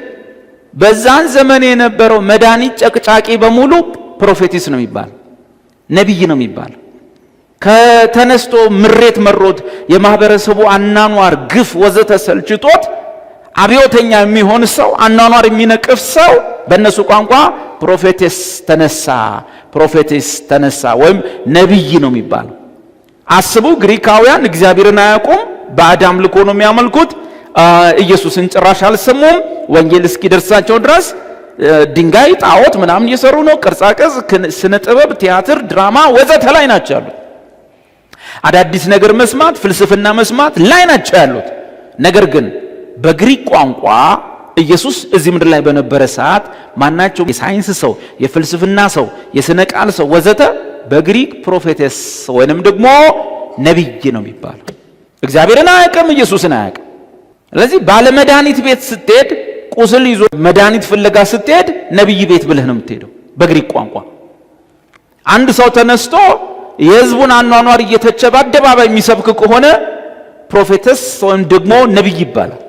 በዛን ዘመን የነበረው መድኃኒት ጨቅጫቂ በሙሉ ፕሮፌቲስ ነው የሚባል፣ ነቢይ ነው የሚባል። ከተነስቶ ምሬት መሮት የማህበረሰቡ አናኗር ግፍ ወዘተ ሰልችቶት አብዮተኛ የሚሆን ሰው፣ አናኗር የሚነቅፍ ሰው በእነሱ ቋንቋ ፕሮፌቲስ ተነሳ፣ ፕሮፌቲስ ተነሳ ወይም ነቢይ ነው የሚባል። አስቡ፣ ግሪካውያን እግዚአብሔርን አያውቁም፣ ባዕድ አምልኮ ነው የሚያመልኩት። ኢየሱስን ጭራሽ አልሰሙም። ወንጌል እስኪደርሳቸው ድረስ ድንጋይ ጣዖት ምናምን እየሰሩ ነው። ቅርጻቅርጽ፣ ስነ ጥበብ፣ ቲያትር፣ ድራማ ወዘተ ላይ ናቸው ያሉት። አዳዲስ ነገር መስማት፣ ፍልስፍና መስማት ላይ ናቸው ያሉት። ነገር ግን በግሪክ ቋንቋ ኢየሱስ እዚህ ምድር ላይ በነበረ ሰዓት ማናቸው የሳይንስ ሰው፣ የፍልስፍና ሰው፣ የስነ ቃል ሰው ወዘተ በግሪክ ፕሮፌቴስ ወይንም ደግሞ ነቢይ ነው የሚባለው። እግዚአብሔርን አያውቅም፣ ኢየሱስን አያውቅም። ስለዚህ ባለመድኃኒት ቤት ስትሄድ፣ ቁስል ይዞ መድኃኒት ፍለጋ ስትሄድ ነቢይ ቤት ብለህ ነው የምትሄደው በግሪክ ቋንቋ። አንድ ሰው ተነስቶ የህዝቡን አኗኗር እየተቸ በአደባባይ የሚሰብክ ከሆነ ፕሮፌተስ ወይም ደግሞ ነቢይ ይባላል።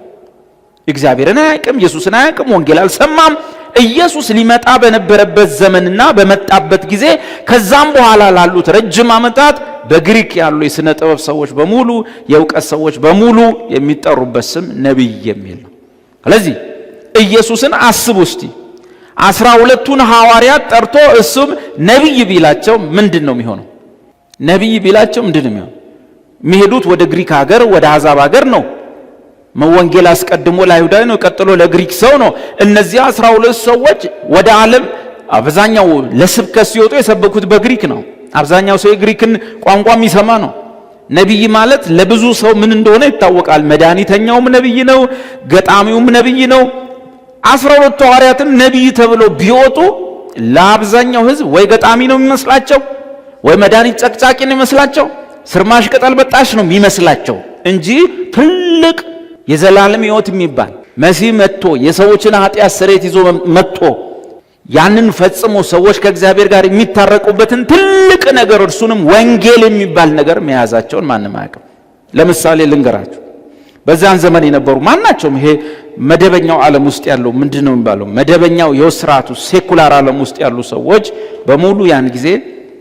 እግዚአብሔርን አያውቅም፣ ኢየሱስን አያውቅም፣ ወንጌል አልሰማም። ኢየሱስ ሊመጣ በነበረበት ዘመንና በመጣበት ጊዜ ከዛም በኋላ ላሉት ረጅም ዓመታት በግሪክ ያሉ የሥነ ጥበብ ሰዎች በሙሉ የእውቀት ሰዎች በሙሉ የሚጠሩበት ስም ነቢይ የሚል ነው። ስለዚህ ኢየሱስን አስቡ እስቲ 12ቱን ሐዋርያት ጠርቶ እሱም ነቢይ ቢላቸው ምንድን ነው የሚሆነው? ነቢይ ቢላቸው ምንድን ነው የሚሆነው? የሚሄዱት ወደ ግሪክ ሀገር፣ ወደ አሕዛብ ሀገር ነው። ወንጌል አስቀድሞ ለአይሁዳዊ ነው፣ ቀጥሎ ለግሪክ ሰው ነው። እነዚህ 12 ሰዎች ወደ ዓለም አብዛኛው ለስብከት ሲወጡ የሰበኩት በግሪክ ነው። አብዛኛው ሰው የግሪክን ቋንቋ የሚሰማ ነው። ነቢይ ማለት ለብዙ ሰው ምን እንደሆነ ይታወቃል። መድኃኒተኛውም ነቢይ ነው፣ ገጣሚውም ነቢይ ነው። 12 ሐዋርያትን ነቢይ ተብሎ ቢወጡ ለአብዛኛው ሕዝብ ወይ ገጣሚ ነው የሚመስላቸው፣ ወይ መድኃኒት ጨቅጫቂ ነው የሚመስላቸው፣ ስርማሽ ቅጠል በጣሽ ነው የሚመስላቸው እንጂ ትልቅ የዘላለም ሕይወት የሚባል መሲህ መጥቶ የሰዎችን ኃጢአት ስርየት ይዞ መጥቶ ያንን ፈጽሞ ሰዎች ከእግዚአብሔር ጋር የሚታረቁበትን ትልቅ ነገር እርሱንም ወንጌል የሚባል ነገር መያዛቸውን ማንም አያውቅም። ለምሳሌ ልንገራችሁ። በዛን ዘመን የነበሩ ማናቸውም ይሄ መደበኛው ዓለም ውስጥ ያለው ምንድነው የሚባለው መደበኛው የስርዓቱ ሴኩላር ዓለም ውስጥ ያሉ ሰዎች በሙሉ ያን ጊዜ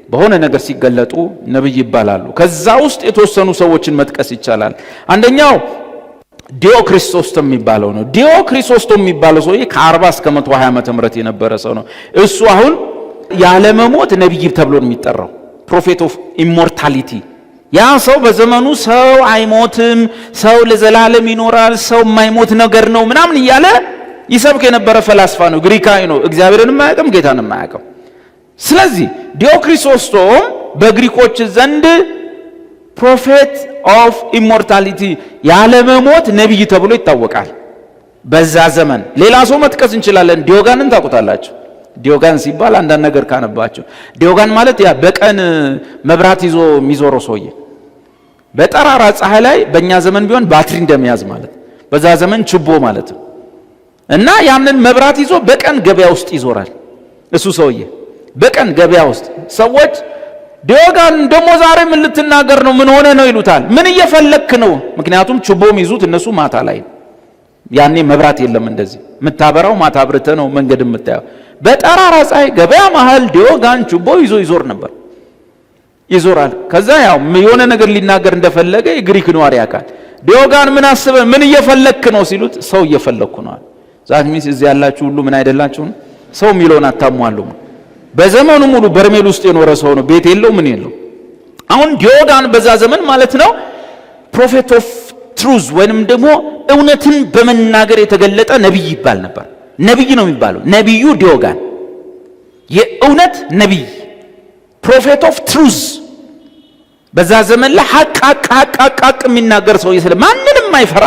በሆነ ነገር ሲገለጡ ነብይ ይባላሉ። ከዛ ውስጥ የተወሰኑ ሰዎችን መጥቀስ ይቻላል። አንደኛው ዲዮክሪስቶስቶም የሚባለው ነው። ዲዮክሪስቶስቶም የሚባለው ሰው ከ40 እስከ 120 ዓመተ ምህረት የነበረ ሰው ነው። እሱ አሁን ያለመሞት ነብይ ተብሎ ነው የሚጠራው፣ ፕሮፌት ኦፍ ኢሞርታሊቲ። ያ ሰው በዘመኑ ሰው አይሞትም፣ ሰው ለዘላለም ይኖራል፣ ሰው የማይሞት ነገር ነው ምናምን እያለ ይሰብክ የነበረ ፈላስፋ ነው። ግሪካዊ ነው። እግዚአብሔርንም አያውቅም፣ ጌታንም አያውቅም። ስለዚህ ዲዮክሪስቶስቶም በግሪኮች ዘንድ ፕሮፌት ኦፍ ኢሞርታሊቲ ያለመሞት ነቢይ ተብሎ ይታወቃል። በዛ ዘመን ሌላ ሰው መጥቀስ እንችላለን። ዲዮጋንን ታውቁታላችሁ። ዲዮጋን ሲባል አንዳንድ ነገር ካነባችሁ፣ ዲዮጋን ማለት ያ በቀን መብራት ይዞ የሚዞረው ሰውዬ፣ በጠራራ ፀሐይ ላይ በእኛ ዘመን ቢሆን ባትሪ እንደሚያዝ ማለት፣ በዛ ዘመን ችቦ ማለት ነው። እና ያንን መብራት ይዞ በቀን ገበያ ውስጥ ይዞራል። እሱ ሰውዬ በቀን ገበያ ውስጥ ሰዎች ዲዮጋን ደሞ ዛሬ ምን ልትናገር ነው? ምን ሆነ ነው ይሉታል። ምን እየፈለክ ነው? ምክንያቱም ችቦም ይዙት እነሱ ማታ ላይ ያኔ መብራት የለም እንደዚህ መታበራው ማታ አብርተ ነው መንገድ የምታየው። በጠራራ ፀሐይ ገበያ መሃል ዲዮጋን ችቦ ይዞር ነበር ይዞራል። ከዛ ያው የሆነ ነገር ሊናገር እንደፈለገ የግሪክ ነዋሪ ያውቃል። ዲዮጋን ምን አስበ ምን እየፈለክ ነው ሲሉት ሰው እየፈለኩ ነው አለ። ዛት ሚስ እዚህ ያላችሁ ሁሉ ምን አይደላችሁ ሰው ሚሊዮን አታሟሉ። በዘመኑ ሙሉ በርሜል ውስጥ የኖረ ሰው ነው፣ ቤት የለው ምን የለው። አሁን ዲዮጋን በዛ ዘመን ማለት ነው ፕሮፌት ኦፍ ትሩዝ ወይንም ደግሞ እውነትን በመናገር የተገለጠ ነብይ ይባል ነበር። ነብይ ነው የሚባለው ነብዩ ዲዮጋን የእውነት ነብይ ፕሮፌት ኦፍ ትሩዝ በዛ ዘመን ላይ ሐቅ የሚናገር ሰው ማንንም ማይፈራ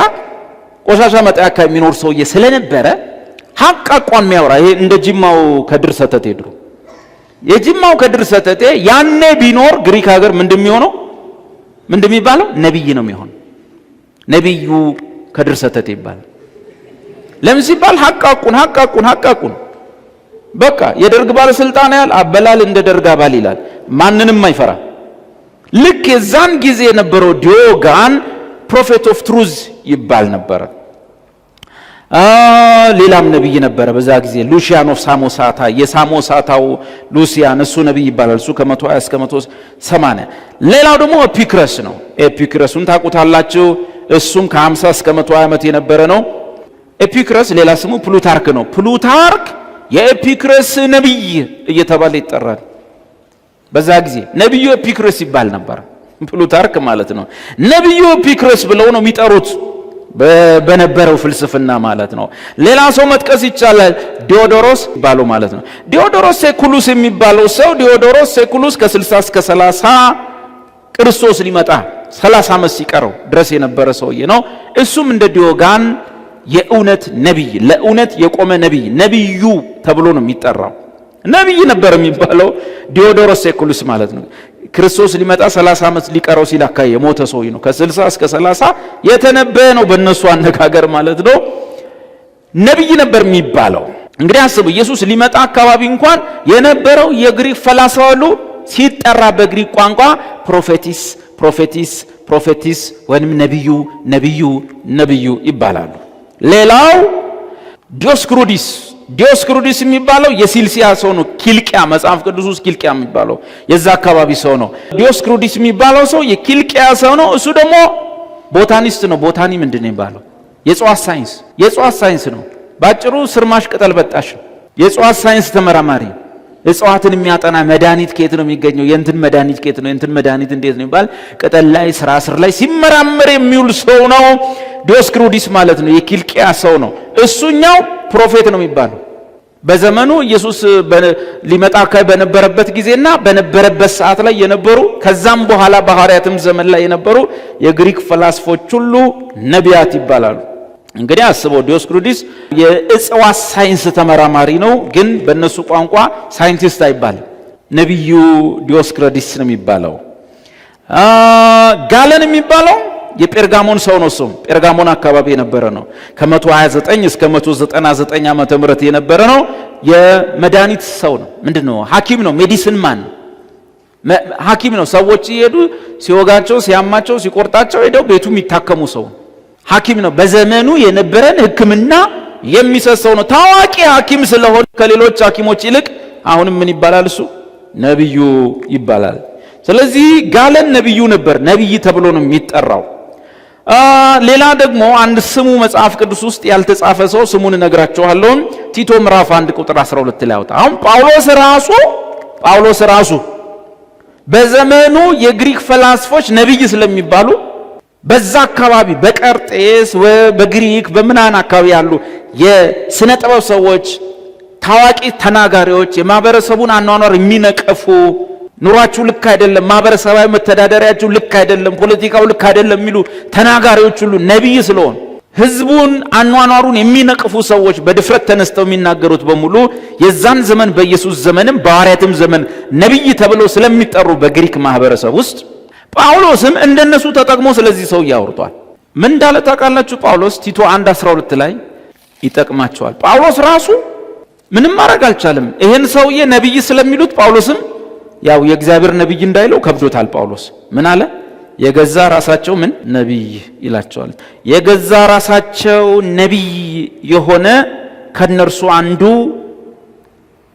ቆሻሻ መጣያ ከሚኖር ሰው ስለነበረ ሐቋን የሚያወራ ይሄ እንደ ጅማው ከድር ሰተቴ ድሮ የጅማው ከድር ሰተቴ ያኔ ቢኖር ግሪክ ሀገር ምንድነው የሚባለው ነብይ ነው የሚሆነው። ነብዩ ከድር ሰተቴ ይባላል። ለምን ሲባል ሐቋን በቃ የደርግ ባለስልጣን ያል አበላል እንደ ደርግ አባል ይላል። ማንንም አይፈራ። ልክ የዛን ጊዜ የነበረው ዲዮጋን ፕሮፌት ኦፍ ትሩዝ ይባል ነበር። ሌላም ነብይ ነበረ በዛ ጊዜ ሉሲያን ኦፍ ሳሞሳታ የሳሞሳታው ሉሲያን እሱ ነብይ ይባላል። እሱ ከ120 እስከ 180። ሌላው ደግሞ ኤፒክረስ ነው። ኤፒክረስን ታውቁታላችሁ። እሱም ከ50 እስከ 120 ዓመት የነበረ ነው። ኤፒክረስ ሌላ ስሙ ፕሉታርክ ነው። ፕሉታርክ የኤፒክረስ ነብይ እየተባለ ይጠራል። በዛ ጊዜ ነብዩ ኤፒክረስ ይባል ነበር። ፕሉታርክ ማለት ነው። ነብዩ ኤፒክረስ ብለው ነው የሚጠሩት በነበረው ፍልስፍና ማለት ነው። ሌላ ሰው መጥቀስ ይቻላል። ዲዮዶሮስ ባለው ማለት ነው። ዲዮዶሮስ ሴኩሉስ የሚባለው ሰው ዲዮዶሮስ ሴኩሉስ ከ60 እስከ 30 ክርስቶስ ሊመጣ 30 ዓመት ሲቀረው ድረስ የነበረ ሰውዬ ነው። እሱም እንደ ዲዮጋን የእውነት ነብይ ለእውነት የቆመ ነብዩ ተብሎ ነው የሚጠራው። ነብይ ነበር የሚባለው ዲዮዶሮስ ሴኩሉስ ማለት ነው። ክርስቶስ ሊመጣ 30 ዓመት ሊቀረው ሲላካ የሞተ ሰውዬ ነው። ከ60 እስከ 30 የተነበየ ነው በእነሱ አነጋገር ማለት ነው። ነብይ ነበር የሚባለው። እንግዲህ አስቡ ኢየሱስ ሊመጣ አካባቢ እንኳን የነበረው የግሪክ ፈላስፋው ሁሉ ሲጠራ በግሪክ ቋንቋ ፕሮፌቲስ ወይም ነብዩ ይባላሉ። ሌላው ዲዮስክሩዲስ የሚባለው የሲልሲያ ሰው ነው። ኪልቂያ መጽሐፍ ቅዱስ ውስጥ ኪልቂያ የሚባለው የዛ አካባቢ ሰው ነው። ዲዮስክሩዲስ የሚባለው ሰው የኪልቂያ ሰው ነው። እሱ ደግሞ ቦታኒስት ነው። ቦታኒ ምንድነው የሚባለው? የእጽዋት ሳይንስ ነው። ባጭሩ ስርማሽ ቅጠል በጣሽ የእጽዋት ሳይንስ ተመራማሪ። እጽዋትን የሚያጠና መድኃኒት ከየት ነው የሚገኘው? የእንትን መድኃኒት ከየት ነው? የእንትን መድኃኒት እንዴት ነው ይባል ቅጠል ላይ ስር ላይ ሲመራመር የሚውል ሰው ነው ዲዮስክሩዲስ ማለት ነው። የኪልቂያ ሰው ነው። እሱኛው ፕሮፌት ነው የሚባለው። በዘመኑ ኢየሱስ ሊመጣ በነበረበት ጊዜና በነበረበት ሰዓት ላይ የነበሩ ከዛም በኋላ በሐዋርያትም ዘመን ላይ የነበሩ የግሪክ ፈላስፎች ሁሉ ነቢያት ይባላሉ። እንግዲህ አስበው ዲዮስክሩዲስ የእጽዋት ሳይንስ ተመራማሪ ነው፣ ግን በእነሱ ቋንቋ ሳይንቲስት አይባልም። ነብዩ ዲዮስክሩዲስ ነው የሚባለው። ጋለን የሚባለው የጴርጋሞን ሰው ነው። እሱም ጴርጋሞን አካባቢ የነበረ ነው። ከ129 እስከ 199 ዓመተ ምህረት የነበረ ነው። የመድኃኒት ሰው ነው። ምንድነው? ሐኪም ነው። ሜዲሲን ማን ሐኪም ነው። ሰዎች ይሄዱ ሲወጋቸው፣ ሲያማቸው፣ ሲቆርጣቸው ሄደው ቤቱ የሚታከሙ ሰው ሐኪም ነው። በዘመኑ የነበረን ሕክምና የሚሰሰው ነው። ታዋቂ ሐኪም ስለሆነ ከሌሎች ሐኪሞች ይልቅ አሁንም ምን ይባላል? እሱ ነብዩ ይባላል። ስለዚህ ጋለን ነብዩ ነበር። ነብይ ተብሎ ነው የሚጠራው። ሌላ ደግሞ አንድ ስሙ መጽሐፍ ቅዱስ ውስጥ ያልተጻፈ ሰው ስሙን እነግራችኋለሁ። ቲቶ ምዕራፍ 1 ቁጥር 12 ላይ አውጣ። አሁን ጳውሎስ ራሱ በዘመኑ የግሪክ ፈላስፎች ነብይ ስለሚባሉ በዛ አካባቢ በቀርጤስ በግሪክ በምናን አካባቢ ያሉ የስነ ጥበብ ሰዎች፣ ታዋቂ ተናጋሪዎች፣ የማህበረሰቡን አኗኗር የሚነቀፉ ኑሯችሁ ልክ አይደለም፣ ማህበረሰባዊ መተዳደሪያችሁ ልክ አይደለም፣ ፖለቲካው ልክ አይደለም የሚሉ ተናጋሪዎች ሁሉ ነብይ ስለሆኑ ህዝቡን አኗኗሩን የሚነቅፉ ሰዎች በድፍረት ተነስተው የሚናገሩት በሙሉ የዛን ዘመን በኢየሱስ ዘመንም በሐዋርያትም ዘመን ነብይ ተብለው ስለሚጠሩ በግሪክ ማህበረሰብ ውስጥ ጳውሎስም እንደነሱ ተጠቅሞ ስለዚህ ሰው ያወርቷል። ምን እንዳለ ታውቃላችሁ? ጳውሎስ ቲቶ 1:12 ላይ ይጠቅማቸዋል። ጳውሎስ ራሱ ምንም ማድረግ አልቻለም። ይሄን ሰውዬ ነብይ ስለሚሉት ጳውሎስም ያው የእግዚአብሔር ነብይ እንዳይለው ከብዶታል ጳውሎስ። ምን አለ? የገዛ ራሳቸው ምን ነብይ ይላቸዋል። የገዛ ራሳቸው ነብይ የሆነ ከነርሱ አንዱ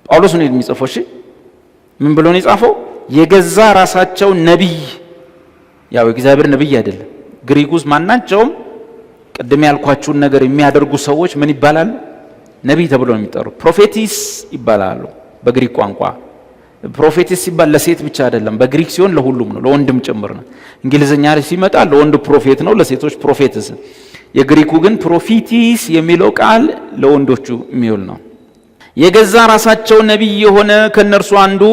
ጳውሎስ ነው የሚጽፈው። እሺ ምን ብሎ ነው የጻፈው? የገዛ ራሳቸው ነብይ። ያው የእግዚአብሔር ነብይ አይደለም። ግሪክ ውስጥ ማናቸውም ቅድም ያልኳችሁን ነገር የሚያደርጉ ሰዎች ምን ይባላሉ? ነብይ ተብሎ ነው የሚጠሩ። ፕሮፌቲስ ይባላሉ በግሪክ ቋንቋ። ፕሮፌቲስ ሲባል ለሴት ብቻ አይደለም፣ በግሪክ ሲሆን ለሁሉም ነው፣ ለወንድም ጭምር ነው። እንግሊዝኛ ላይ ሲመጣ ለወንድ ፕሮፌት ነው፣ ለሴቶች ፕሮፌትስ። የግሪኩ ግን ፕሮፊቲስ የሚለው ቃል ለወንዶቹ የሚውል ነው። የገዛ ራሳቸው ነብይ የሆነ ከነርሱ አንዱ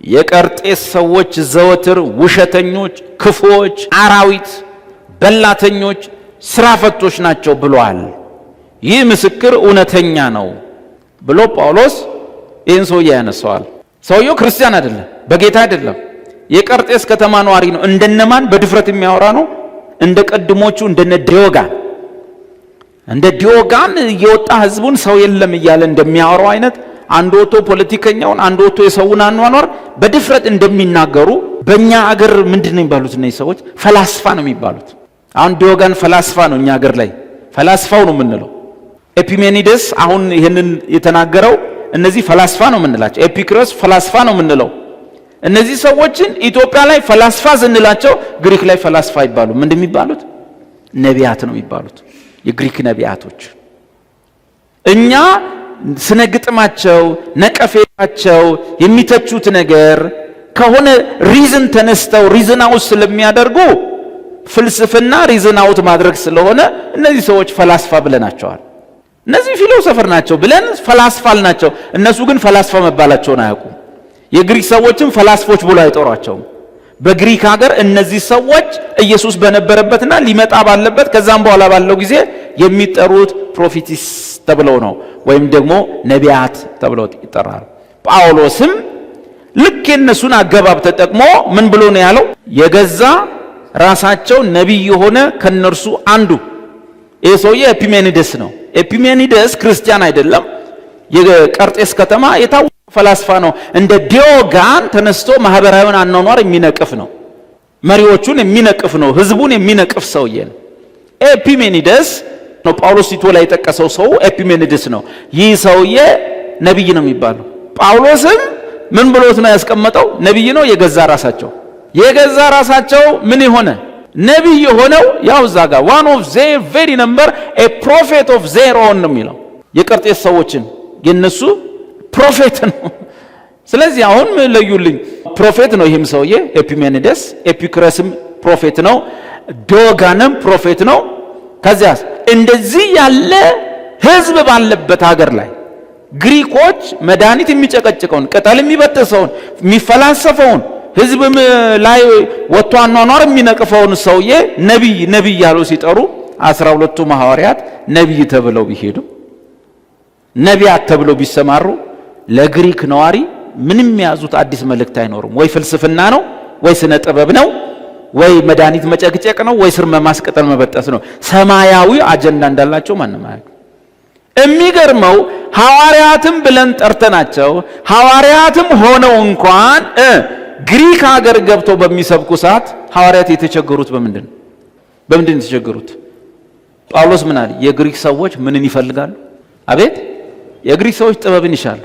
የቀርጤስ ሰዎች ዘወትር ውሸተኞች፣ ክፉዎች፣ አራዊት፣ በላተኞች፣ ስራ ፈቶች ናቸው ብሏል። ይህ ምስክር እውነተኛ ነው ብሎ ጳውሎስ ይህን ሰውዬ ያነሳዋል። ሰውየው ክርስቲያን አይደለም፣ በጌታ አይደለም፣ የቀርጤስ ከተማ ነዋሪ ነው። እንደነማን በድፍረት የሚያወራ ነው? እንደ ቀድሞቹ እንደነ ዲዮጋን። እንደ ዲዮጋን እየወጣ ህዝቡን ሰው የለም እያለ እንደሚያወራው አይነት አንድ ወጥቶ ፖለቲከኛውን፣ አንድ ወጥቶ የሰውን አኗኗር በድፍረት እንደሚናገሩ በእኛ አገር ምንድን ነው የሚባሉት እነዚህ ሰዎች? ፈላስፋ ነው የሚባሉት። አሁን ዲዮጋን ፈላስፋ ነው፣ እኛ አገር ላይ ፈላስፋው ነው የምንለው። ኤፒሜኒደስ አሁን ይህንን የተናገረው እነዚህ ፈላስፋ ነው የምንላቸው። ኤፒክሮስ ፈላስፋ ነው የምንለው። እነዚህ ሰዎችን ኢትዮጵያ ላይ ፈላስፋ ስንላቸው ግሪክ ላይ ፈላስፋ ይባሉ። ምንድን የሚባሉት? ነቢያት ነው የሚባሉት፣ የግሪክ ነቢያቶች። እኛ ስነ ግጥማቸው፣ ነቀፌታቸው፣ የሚተቹት ነገር ከሆነ ሪዝን ተነስተው ሪዝን አውት ስለሚያደርጉ ፍልስፍና ሪዝን አውት ማድረግ ስለሆነ እነዚህ ሰዎች ፈላስፋ ብለናቸዋል። እነዚህ ፊሎሶፈር ናቸው ብለን ፈላስፋል ናቸው። እነሱ ግን ፈላስፋ መባላቸውን አያውቁም። የግሪክ ሰዎችም ፈላስፎች ብሎ አይጠሯቸውም። በግሪክ ሀገር እነዚህ ሰዎች ኢየሱስ በነበረበትና ሊመጣ ባለበት ከዛም በኋላ ባለው ጊዜ የሚጠሩት ፕሮፊቲስ ተብለው ነው፣ ወይም ደግሞ ነቢያት ተብለው ይጠራሉ። ጳውሎስም ልክ የነሱን አገባብ ተጠቅሞ ምን ብሎ ነው ያለው? የገዛ ራሳቸው ነቢይ የሆነ ከነርሱ አንዱ። ይህ ሰውዬ ኤፒሜኒደስ ነው። ኤፒሜኒደስ ክርስቲያን አይደለም። የቀርጤስ ከተማ የታወቀ ፈላስፋ ነው። እንደ ዲዮጋን ተነስቶ ማህበራዊውን አኗኗር የሚነቅፍ ነው። መሪዎቹን የሚነቅፍ ነው። ህዝቡን የሚነቅፍ ሰውዬ ነው። ኤፒሜኒደስ ነው ጳውሎስ ቲቶ ላይ የጠቀሰው ሰው ኤፒሜኒደስ ነው። ይህ ሰውዬ ነብይ ነው የሚባለው። ጳውሎስም ምን ብሎት ነው ያስቀመጠው? ነብይ ነው። የገዛ ራሳቸው ምን የሆነ ነብይ የሆነው ያው እዛ ጋር one of their very number a prophet of their own ነው የሚለው። የቀርጤስ ሰዎችን የነሱ ፕሮፌት ነው። ስለዚህ አሁን ለዩልኝ ፕሮፌት ነው ይህም ሰውዬ ኤፒሜኒደስ። ኤፒክረስም ፕሮፌት ነው። ዲዮጋንም ፕሮፌት ነው። ከዚያስ እንደዚህ ያለ ህዝብ ባለበት ሀገር ላይ ግሪኮች መድኃኒት የሚጨቀጭቀውን፣ ቅጠል የሚበጥሰውን፣ የሚፈላሰፈውን ህዝብ ላይ ወጥቶ አኗኗር የሚነቅፈውን ሰውዬ ነቢይ ያለው ሲጠሩ 12ቱ ሐዋርያት ነቢይ ተብለው ቢሄዱ፣ ነቢያት ተብለው ቢሰማሩ ለግሪክ ነዋሪ ምንም የያዙት አዲስ መልእክት አይኖርም። ወይ ፍልስፍና ነው፣ ወይ ስነ ጥበብ ነው፣ ወይ መድኃኒት መጨቅጨቅ ነው፣ ወይ ስር ማስቀጠል መበጠስ ነው። ሰማያዊ አጀንዳ እንዳላቸው ማንም አያውቅም። የሚገርመው ሐዋርያትም ብለን ጠርተናቸው ሐዋርያትም ሆነው እንኳን ግሪክ ሀገር ገብተው በሚሰብኩ ሰዓት ሐዋርያት የተቸገሩት በምንድን ነው የተቸገሩት? ጳውሎስ ምን አለ? የግሪክ ሰዎች ምንን ይፈልጋሉ? አቤት የግሪክ ሰዎች ጥበብን ይሻሉ።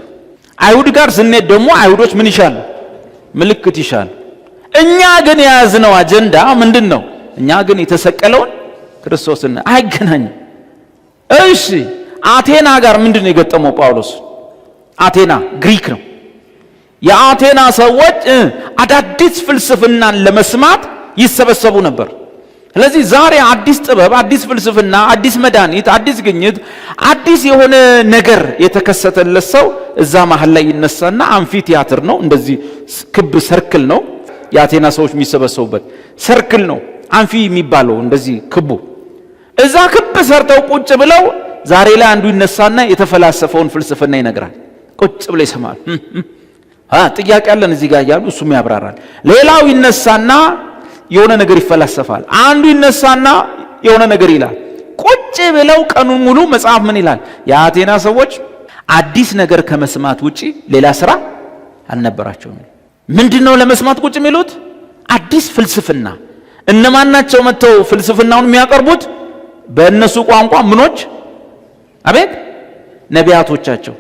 አይሁድ ጋር ስንሄድ ደግሞ አይሁዶች ምን ይሻሉ? ምልክት ይሻሉ። እኛ ግን የያዝነው አጀንዳ ምንድን ነው? እኛ ግን የተሰቀለውን ክርስቶስን አይገናኝም። እሺ አቴና ጋር ምንድን ነው የገጠመው ጳውሎስ? አቴና ግሪክ ነው። የአቴና ሰዎች አዳዲስ ፍልስፍናን ለመስማት ይሰበሰቡ ነበር። ስለዚህ ዛሬ አዲስ ጥበብ፣ አዲስ ፍልስፍና፣ አዲስ መድኃኒት፣ አዲስ ግኝት፣ አዲስ የሆነ ነገር የተከሰተለት ሰው እዛ መሀል ላይ ይነሳና አምፊ ቲያትር ነው፣ እንደዚህ ክብ ሰርክል ነው የአቴና ሰዎች የሚሰበሰቡበት ሰርክል ነው አምፊ የሚባለው እንደዚህ ክቡ። እዛ ክብ ሰርተው ቁጭ ብለው ዛሬ ላይ አንዱ ይነሳና የተፈላሰፈውን ፍልስፍና ይነግራል። ቁጭ ብለው ይሰማል። ጥያቄ አለን እዚህ ጋር ያሉ እሱም ያብራራል። ሌላው ይነሳና የሆነ ነገር ይፈላሰፋል። አንዱ ይነሳና የሆነ ነገር ይላል። ቁጭ ብለው ቀኑን ሙሉ መጽሐፍ ምን ይላል? የአቴና ሰዎች አዲስ ነገር ከመስማት ውጪ ሌላ ስራ አልነበራቸውም። ምንድነው ለመስማት ቁጭ የሚሉት? አዲስ ፍልስፍና። እነማን ናቸው መተው ፍልስፍናውን የሚያቀርቡት? በእነሱ ቋንቋ ምኖች? አቤት ነቢያቶቻቸው።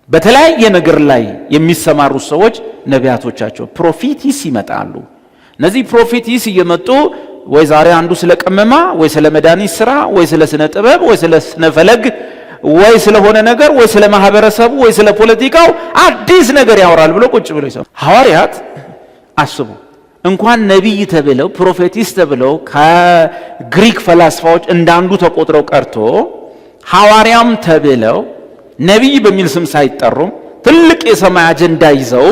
በተለያየ ነገር ላይ የሚሰማሩ ሰዎች ነቢያቶቻቸው ፕሮፊቲስ ይመጣሉ። እነዚህ ፕሮፊቲስ እየመጡ ወይ ዛሬ አንዱ ስለ ቀመማ ወይ ስለ መድኃኒት ስራ ወይ ስለ ስነ ጥበብ ወይ ስለ ስነ ፈለግ ወይ ስለሆነ ነገር ወይ ስለ ማህበረሰቡ ወይ ስለ ፖለቲካው አዲስ ነገር ያወራል ብሎ ቁጭ ብሎ ይሰማል። ሐዋርያት አስቡ እንኳን ነቢይ ተብለው ፕሮፌቲስ ተብለው ከግሪክ ፈላስፋዎች እንዳንዱ ተቆጥረው ቀርቶ ሐዋርያም ተብለው ነቢይ በሚል ስም ሳይጠሩም ትልቅ የሰማይ አጀንዳ ይዘው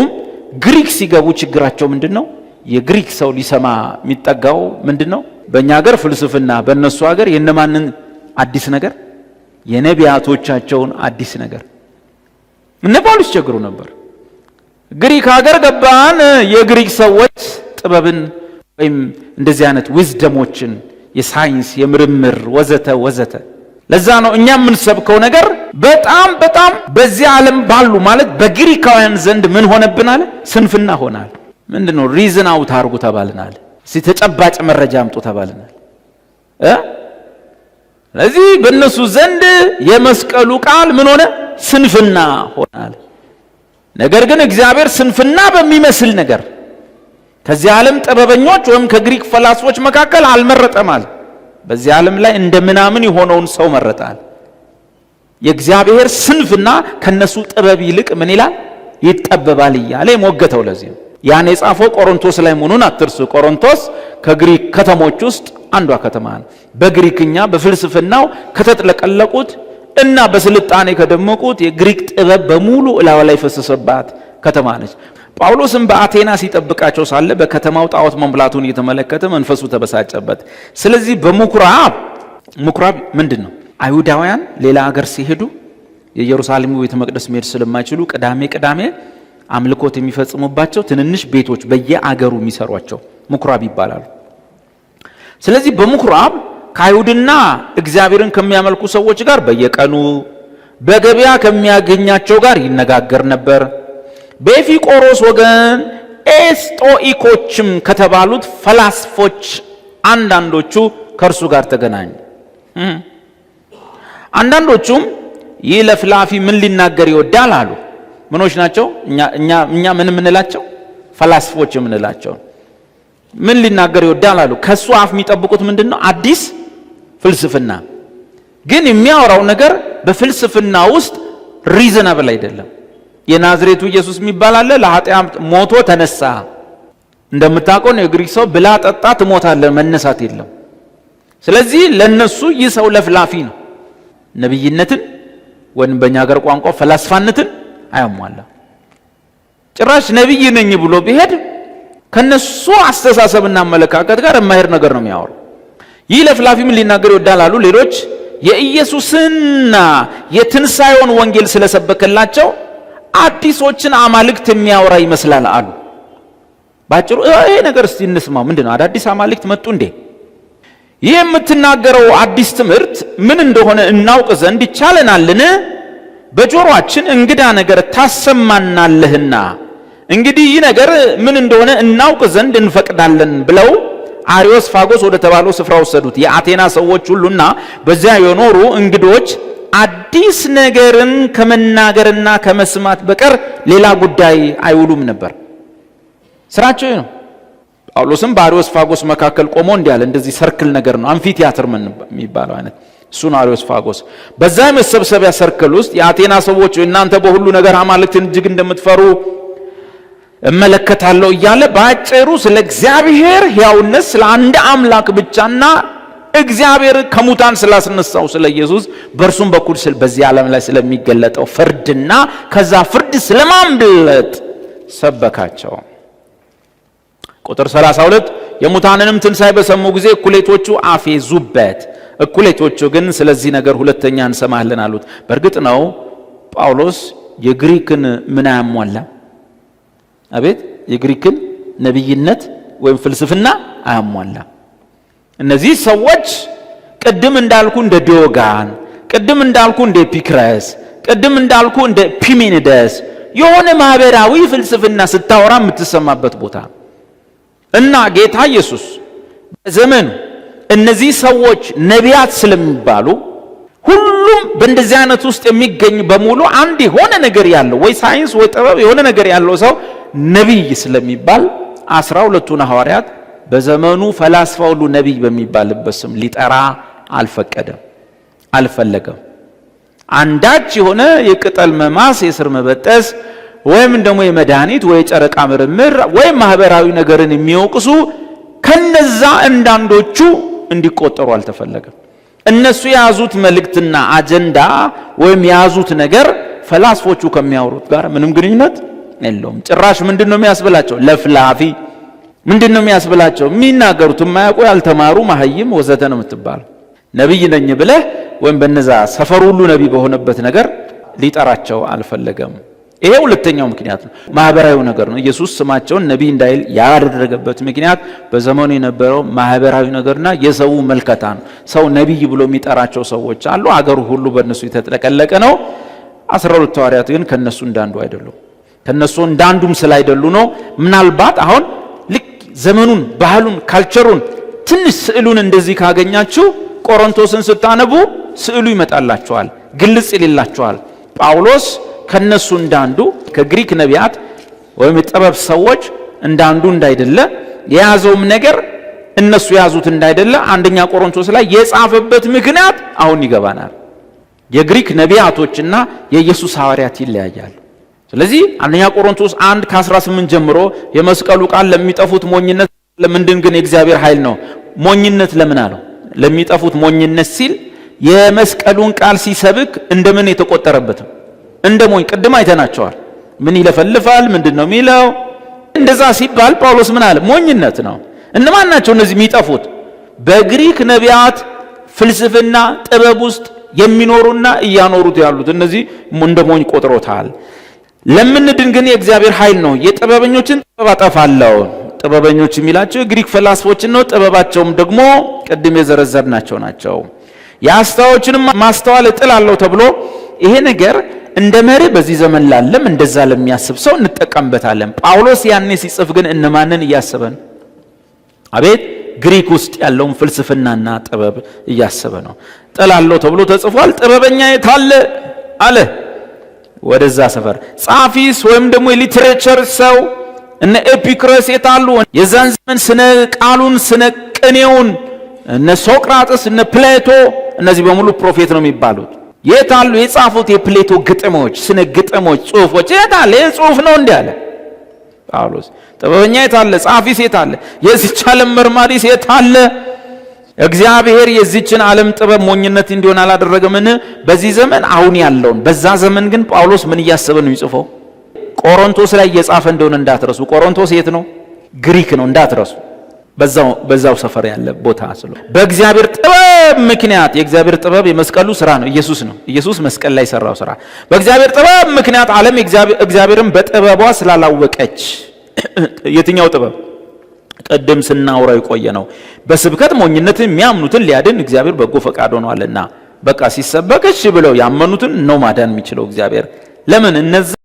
ግሪክ ሲገቡ ችግራቸው ምንድነው? የግሪክ ሰው ሊሰማ የሚጠጋው ምንድነው? በእኛ ሀገር ፍልስፍና፣ በእነሱ ሀገር የነማንን አዲስ ነገር? የነቢያቶቻቸውን አዲስ ነገር። እነ ጳውሎስ ቸግሩ ነበር። ግሪክ ሀገር ገባን፣ የግሪክ ሰዎች ጥበብን ወይም እንደዚህ አይነት ዊዝደሞችን የሳይንስ የምርምር ወዘተ ወዘተ። ለዛ ነው እኛ የምንሰብከው ነገር በጣም በጣም በዚህ ዓለም ባሉ ማለት በግሪካውያን ዘንድ ምን ሆነብናል? ስንፍና ሆናል። ምንድነው? ሪዝን አውት አድርጉ ተባልናል። እስቲ ተጨባጭ መረጃ አምጡ ተባልናል። ስለዚህ በእነሱ ዘንድ የመስቀሉ ቃል ምን ሆነ? ስንፍና ሆናል። ነገር ግን እግዚአብሔር ስንፍና በሚመስል ነገር ከዚህ ዓለም ጥበበኞች ወይም ከግሪክ ፈላስፎች መካከል አልመረጠማል። በዚህ ዓለም ላይ እንደ ምናምን የሆነውን ሰው መረጣል። የእግዚአብሔር ስንፍና ከነሱ ጥበብ ይልቅ ምን ይላል? ይጠበባል እያለ ሞገተው። ለዚህ ያን የጻፈው ቆሮንቶስ ላይ መሆኑን አትርሱ። ቆሮንቶስ ከግሪክ ከተሞች ውስጥ አንዷ ከተማ ነው። በግሪክኛ በፍልስፍናው ከተጥለቀለቁት እና በስልጣኔ ከደመቁት የግሪክ ጥበብ በሙሉ እላዋ ላይ ፈሰሰባት ከተማ ነች። ጳውሎስም በአቴና ሲጠብቃቸው ሳለ በከተማው ጣዖት መምላቱን እየተመለከተ መንፈሱ ተበሳጨበት። ስለዚህ ምኩራብ ምንድነው? አይሁዳውያን ሌላ ሀገር ሲሄዱ የኢየሩሳሌም ቤተ መቅደስ መሄድ ስለማይችሉ ቅዳሜ አምልኮት የሚፈጽሙባቸው ትንንሽ ቤቶች በየአገሩ የሚሰሯቸው ምኩራብ ይባላሉ። ስለዚህ በምኩራብ ከአይሁድና እግዚአብሔርን ከሚያመልኩ ሰዎች ጋር በየቀኑ በገበያ ከሚያገኛቸው ጋር ይነጋገር ነበር። በኤፊቆሮስ ወገን ኤስጦኢኮችም ከተባሉት ፈላስፎች አንዳንዶቹ ከእርሱ ጋር ተገናኙ። አንዳንዶቹም ይህ ለፍላፊ ምን ሊናገር ይወዳል አሉ። ምኖች ናቸው? እኛ ምን የምንላቸው? ፈላስፎች የምንላቸው ምን ሊናገር ይወዳል አሉ። ከሱ አፍ የሚጠብቁት ምንድነው? አዲስ ፍልስፍና። ግን የሚያወራው ነገር በፍልስፍና ውስጥ ሪዝናብል አይደለም። የናዝሬቱ ኢየሱስ የሚባል አለ፣ ለኃጢአት ሞቶ ተነሳ። እንደምታውቀው የግሪክ ሰው ብላ ጠጣ ትሞታለህ፣ መነሳት የለም። ስለዚህ ለነሱ ይህ ሰው ለፍላፊ ነው። ነብይነትን ወይም በእኛ ሀገር ቋንቋ ፈላስፋነትን አያሟላ። ጭራሽ ነብይ ነኝ ብሎ ቢሄድ ከነሱ አስተሳሰብና አመለካከት ጋር የማይሄድ ነገር ነው የሚያወራው። ይህ ለፍላፊ ምን ሊናገር ይወዳል አሉ። ሌሎች የኢየሱስና የትንሣኤውን ወንጌል ስለሰበከላቸው አዲሶችን አማልክት የሚያወራ ይመስላል አሉ። ባጭሩ ይሄ ነገር እስቲ እንስማው። ምንድነው? አዳዲስ አማልክት መጡ እንዴ? ይህ የምትናገረው አዲስ ትምህርት ምን እንደሆነ እናውቅ ዘንድ ይቻለናልን? በጆሮአችን እንግዳ ነገር ታሰማናለህና እንግዲህ ይህ ነገር ምን እንደሆነ እናውቅ ዘንድ እንፈቅዳለን ብለው አሪዮስፋጎስ ወደ ተባለው ስፍራ ወሰዱት። የአቴና ሰዎች ሁሉና በዚያ የኖሩ እንግዶች አዲስ ነገርን ከመናገርና ከመስማት በቀር ሌላ ጉዳይ አይውሉም ነበር። ስራቸው ነው። ጳውሎስም በአሪዮስፋጎስ መካከል ቆሞ እንዲህ አለ። እንደዚህ ሰርክል ነገር ነው፣ አምፊ ቲያትር የሚባለው አይነት እሱ ነው አሪዮስፋጎስ። በዛ መሰብሰቢያ ሰርክል ውስጥ የአቴና ሰዎች እናንተ በሁሉ ነገር አማልክትን እጅግ እንደምትፈሩ እመለከታለሁ እያለ ባጭሩ ስለ እግዚአብሔር ሕያውነት ስለ አንድ አምላክ ብቻና እግዚአብሔር ከሙታን ስላስነሳው ስለ ኢየሱስ በእርሱም በኩል በዚህ ዓለም ላይ ስለሚገለጠው ፍርድና ከዛ ፍርድ ስለማምለጥ ሰበካቸው። ቁጥር 32 የሙታንንም ትንሣኤ በሰሙ ጊዜ እኩሌቶቹ አፌዙበት፣ እኩሌቶቹ ግን ስለዚህ ነገር ሁለተኛ እንሰማለን አሉት። በእርግጥ ነው ጳውሎስ የግሪክን ምን አያሟላ? አቤት የግሪክን ነብይነት ወይም ፍልስፍና አያሟላ። እነዚህ ሰዎች ቅድም እንዳልኩ እንደ ዲዮጋን፣ ቅድም እንዳልኩ እንደ ኤፒክረስ፣ ቅድም እንዳልኩ እንደ ፒሜኒደስ የሆነ ማህበራዊ ፍልስፍና ስታወራ የምትሰማበት ቦታ እና ጌታ ኢየሱስ በዘመኑ እነዚህ ሰዎች ነቢያት ስለሚባሉ ሁሉም በእንደዚህ አይነት ውስጥ የሚገኝ በሙሉ አንድ የሆነ ነገር ያለው ወይ ሳይንስ ወይ ጥበብ የሆነ ነገር ያለው ሰው ነቢይ ስለሚባል 12ቱን ሐዋርያት በዘመኑ ፈላስፋ ሁሉ ነቢይ በሚባልበት ስም ሊጠራ አልፈለገም። አንዳች የሆነ የቅጠል መማስ የስር መበጠስ ወይም ደግሞ የመድኃኒት ወይ ጨረቃ ምርምር ወይም ማህበራዊ ነገርን የሚወቅሱ ከነዛ አንዳንዶቹ እንዲቆጠሩ አልተፈለገም። እነሱ የያዙት መልእክትና አጀንዳ ወይም የያዙት ነገር ፈላስፎቹ ከሚያወሩት ጋር ምንም ግንኙነት የለውም። ጭራሽ ምንድነው የሚያስብላቸው? ለፍላፊ ምንድነው የሚያስብላቸው? የሚናገሩት የማያውቁ ያልተማሩ ማህይም ወዘተ ነው የምትባለው። ነብይ ነኝ ብለህ ወይም በነዛ ሰፈር ሁሉ ነብይ በሆነበት ነገር ሊጠራቸው አልፈለገም። ይሄ ሁለተኛው ምክንያት ነው። ማህበራዊ ነገር ነው። ኢየሱስ ስማቸውን ነብይ እንዳይል ያደረገበት ምክንያት በዘመኑ የነበረው ማህበራዊ ነገርና የሰው መልከታ ነው። ሰው ነብይ ብሎ የሚጠራቸው ሰዎች አሉ። አገሩ ሁሉ በእነሱ የተጠቀለቀ ነው። 12 ሐዋርያት ግን ከነሱ እንዳንዱ አይደሉም። ከነሱ እንዳንዱም ስላይደሉ ነው። ምናልባት አሁን ልክ ዘመኑን፣ ባህሉን፣ ካልቸሩን ትንሽ ስዕሉን እንደዚህ ካገኛችሁ ቆሮንቶስን ስታነቡ ስዕሉ ይመጣላችኋል፣ ግልጽ ይልላችኋል። ጳውሎስ ከነሱ እንዳንዱ ከግሪክ ነቢያት ወይም የጥበብ ሰዎች እንዳንዱ እንዳይደለ የያዘውም ነገር እነሱ የያዙት እንዳይደለ አንደኛ ቆሮንቶስ ላይ የጻፈበት ምክንያት አሁን ይገባናል። የግሪክ ነቢያቶችና የኢየሱስ ሐዋርያት ይለያያሉ። ስለዚህ አንደኛ ቆሮንቶስ 1:18 ጀምሮ የመስቀሉ ቃል ለሚጠፉት ሞኝነት ለምንድን ግን የእግዚአብሔር ኃይል ነው። ሞኝነት ለምን አለው? ለሚጠፉት ሞኝነት ሲል የመስቀሉን ቃል ሲሰብክ እንደምን የተቆጠረበትም እንደ ሞኝ ቅድም አይተናቸዋል። ምን ይለፈልፋል? ምንድነው የሚለው? እንደዛ ሲባል ጳውሎስ ምን አለ? ሞኝነት ነው። እነማን ናቸው እነዚህ የሚጠፉት? በግሪክ ነቢያት ፍልስፍና ጥበብ ውስጥ የሚኖሩና እያኖሩት ያሉት እነዚህ እንደ ሞኝ ቆጥሮታል። ለምንድን ግን የእግዚአብሔር ኃይል ነው። የጥበበኞችን ጥበብ አጠፋለሁ። ጥበበኞች የሚላቸው ግሪክ ፈላስፎችን ነው። ጥበባቸውም ደግሞ ቅድም የዘረዘርናቸው ናቸው። የአስተዋዮችንም ማስተዋል እጥላለሁ ተብሎ ይሄ ነገር እንደ መርህ በዚህ ዘመን ላለም እንደዛ ለሚያስብ ሰው እንጠቀምበታለን። ጳውሎስ ያኔ ሲጽፍ ግን እነማንን እያሰበ ነው? አቤት ግሪክ ውስጥ ያለውን ፍልስፍናና ጥበብ እያሰበ ነው። እጥላለሁ ተብሎ ተጽፏል። ጥበበኛ የታለ አለ ወደዛ ሰፈር። ጻፊስ ወይም ደግሞ የሊትሬቸር ሰው እነ ኤፒክረስ የታሉ? የዛን ዘመን ስነ ቃሉን ስነ ቅኔውን እነ ሶቅራጥስ እነ ፕሌቶ እነዚህ በሙሉ ፕሮፌት ነው የሚባሉት። የታሉ? የጻፉት የፕሌቶ ግጥሞች ስነ ግጥሞች ጽሁፎች የታለ? ጽሁፍ ነው እንዴ አለ ጳውሎስ። ጥበበኛ የታለ? ጻፊስ የታለ? የዚች ዓለም መርማሪስ የታለ? እግዚአብሔር የዚችን ዓለም ጥበብ ሞኝነት እንዲሆን አላደረገምን? በዚህ ዘመን አሁን ያለውን። በዛ ዘመን ግን ጳውሎስ ምን እያሰበ ነው ይጽፈው? ቆሮንቶስ ላይ እየጻፈ እንደሆነ እንዳትረሱ። ቆሮንቶስ የት ነው? ግሪክ ነው እንዳትረሱ። በዛው ሰፈር ያለ ቦታ ስለሆነ በእግዚአብሔር ጥበብ ምክንያት የእግዚአብሔር ጥበብ የመስቀሉ ስራ ነው። ኢየሱስ ነው። ኢየሱስ መስቀል ላይ ሰራው ስራ። በእግዚአብሔር ጥበብ ምክንያት ዓለም እግዚአብሔርን በጥበቧ ስላላወቀች የትኛው ጥበብ? ቀደም ስናወራው የቆየ ነው። በስብከት ሞኝነትን የሚያምኑትን ሊያድን እግዚአብሔር በጎ ፈቃድ ሆኗልና በቃ ሲሰበክ እሺ ብለው ያመኑትን ነው ማዳን የሚችለው እግዚአብሔር። ለምን? እነዚህ